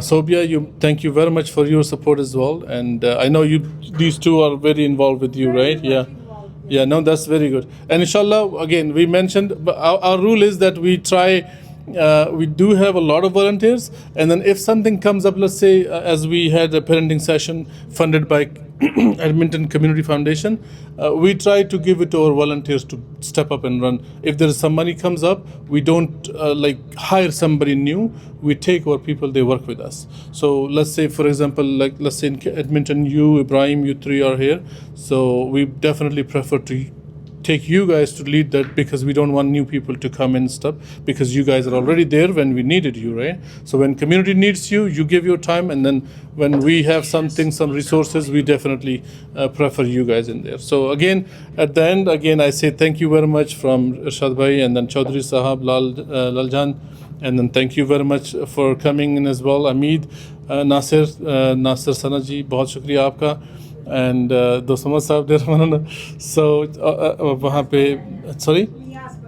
C: Sobia, thank you very much for your support as well, and I know these two are very involved with you, right? Yeah, no, that's very good. And inshallah, again, we mentioned our rule is that we try. We do have a lot of volunteers, and then if something comes up, let's say as we had a parenting session funded by Edmonton Community Foundation, we try to give it to our volunteers to step up and run. If there is some money comes up, we don't hire somebody new. We take our people, they work with us. So let's say, for example, let's say in Edmonton, you, Ibrahim, you three are here. So we definitely prefer to take you guys to lead that, because we don't want new people to come and stuff, because you guys are already there when we needed you, right? So when community needs you, you give your time, and then when we have some resources, we definitely prefer you guys in there. So again, at the end, again, I say thank you very much from Irshad Bhai, and then Chaudhry Sahab, Laljan, and then thank you very much for coming in as well. Ameed, Nasir Sana ji, बहुत शुक्रिया आपका. And Dosamad साहब देर मनाना. So वहाँ पे sorry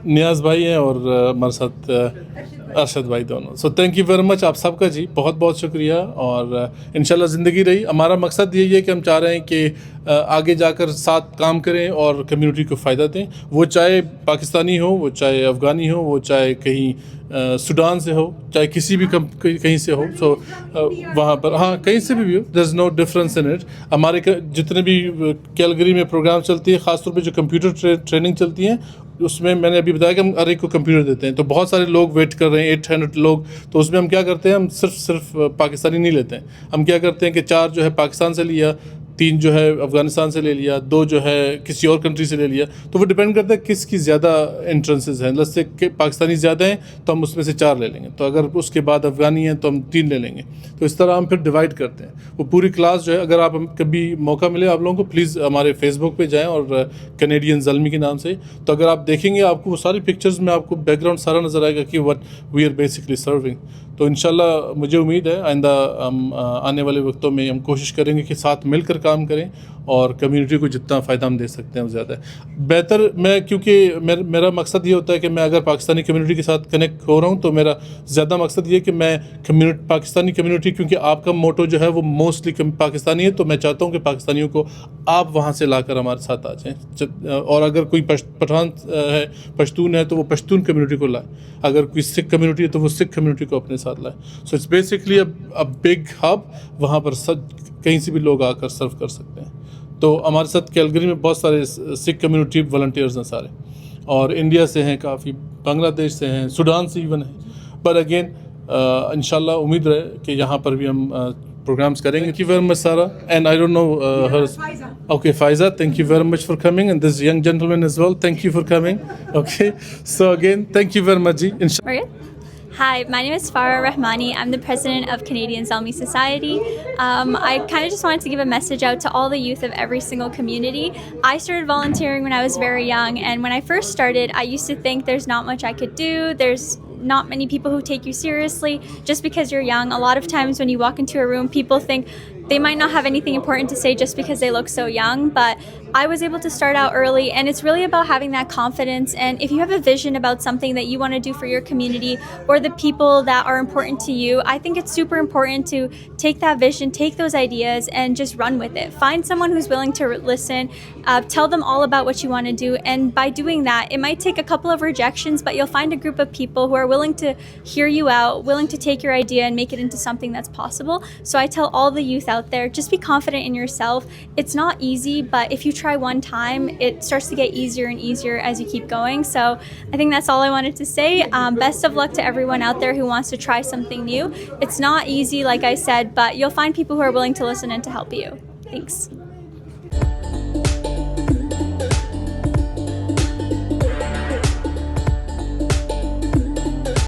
C: नियाज़ भाई हैं और हमारे साथ अरशद भाई दोनों. So thank you very much आप सबका जी, बहुत बहुत शुक्रिया. और इंशाल्लाह ज़िंदगी रही. हमारा मकसद यही है कि हम चाह रहे हैं कि आगे जाकर साथ काम करें और कम्युनिटी को फ़ायदा दें. वो चाहे पाकिस्तानी हो, वो चाहे अफ़गानी हो, वो चाहे कहीं सूडान से हो, चाहे किसी भी कहीं से हो. सो वहाँ पर हाँ कहीं से भी हो, there is no difference in it. हमारे जितने भी कैलगरी में प्रोग्राम चलती है, ख़ासतौर पे जो कंप्यूटर ट्रेनिंग चलती हैं, उसमें मैंने अभी बताया कि हम हर एक को कंप्यूटर देते हैं. तो बहुत सारे लोग वेट कर रहे हैं, 800 लोग. तो उसमें हम क्या करते हैं, हम सिर्फ पाकिस्तानी नहीं लेते हैं. हम क्या करते हैं कि 4 जो है पाकिस्तान से लिया, 3 जो है अफ़गानिस्तान से ले लिया, 2 जो है किसी और कंट्री से ले लिया. तो वो डिपेंड करता है किसकी ज़्यादा एंट्रेंसेस हैं. जैसे कि पाकिस्तानी ज़्यादा हैं तो हम उसमें से 4 ले लेंगे. तो अगर उसके बाद अफ़गानी हैं तो हम 3 ले लेंगे. तो इस तरह हम फिर डिवाइड करते हैं. वो पूरी क्लास जो है, अगर आप कभी मौका मिले आप लोगों को, प्लीज़ हमारे फेसबुक पे जाएं और कैनेडियन ज़ल्मी के नाम से. तो अगर आप देखेंगे, आपको वो सारी पिक्चर्स में आपको बैकग्राउंड सारा नज़र आएगा कि what we are basically serving. तो इंशाल्लाह मुझे उम्मीद है आइंदा आने वाले वक्तों में हम कोशिश करेंगे कि साथ मिलकर काम करें और कम्युनिटी को जितना फ़ायदा हम दे सकते हैं वो ज़्यादा है बेहतर. मैं क्योंकि मेरा मकसद ये होता है कि मैं अगर पाकिस्तानी कम्युनिटी के साथ कनेक्ट हो रहा हूँ, तो मेरा ज़्यादा मकसद ये कि मैं पाकिस्तानी कम्युनिटी, क्योंकि आपका मोटो जो है वो मोस्टली पाकिस्तानी है, तो मैं चाहता हूँ कि पाकिस्तानियों को आप वहाँ से लाकर हमारे साथ आ जाएँ. और अगर कोई पठान है, पश्तून है, तो वो पश्तून कम्युनिटी को लाए. अगर कोई सिख कम्युनिटी है तो वो सिख कम्युनिटी को अपने साथ लाए. So it's basically a big hub. वहाँ पर कहीं से भी लोग आकर सर्व कर सकते हैं. तो हमारे साथ कैलगरी में बहुत सारे सिख कम्युनिटी वॉलंटियर्स हैं सारे, और इंडिया से हैं काफ़ी, बांग्लादेश से हैं, सूडान से इवन है. पर अगेन इंशाल्लाह उम्मीद रहे कि यहाँ पर भी हम programs करेंगे. Thank you very much, Sarah. And I don't know her. Okay, Faiza, thank you very much for coming, and this young gentleman as well. Thank you for coming. Okay, so again, thank you very much.
D: Hi, my name is Farah Rahmani. I'm the president of Canadian Zalmi Society. I kind of just wanted to give a message out to all the youth of every single community. I started volunteering when I was very young, and when I first started, I used to think there's not much I could do. There's not many people who take you seriously just because you're young. A lot of times when you walk into a room, people think they might not have anything important to say just because they look so young, but I was able to start out early, and it's really about having that confidence. And if you have a vision about something that you want to do for your community or the people that are important to you, I think it's super important to take that vision, take those ideas, and just run with it. Find someone who's willing to listen, tell them all about what you want to do, and by doing that, it might take a couple of rejections, but you'll find a group of people who are willing to hear you out, willing to take your idea and make it into something that's possible. So I tell all the youth out there, just be confident in yourself. It's not easy, but if you try one time, it starts to get easier and easier as you keep going. So I think that's all I wanted to say. Best of luck to everyone out there who wants to try something new. It's not easy, like I said, but you'll find people who are willing to listen and to help you. Thanks.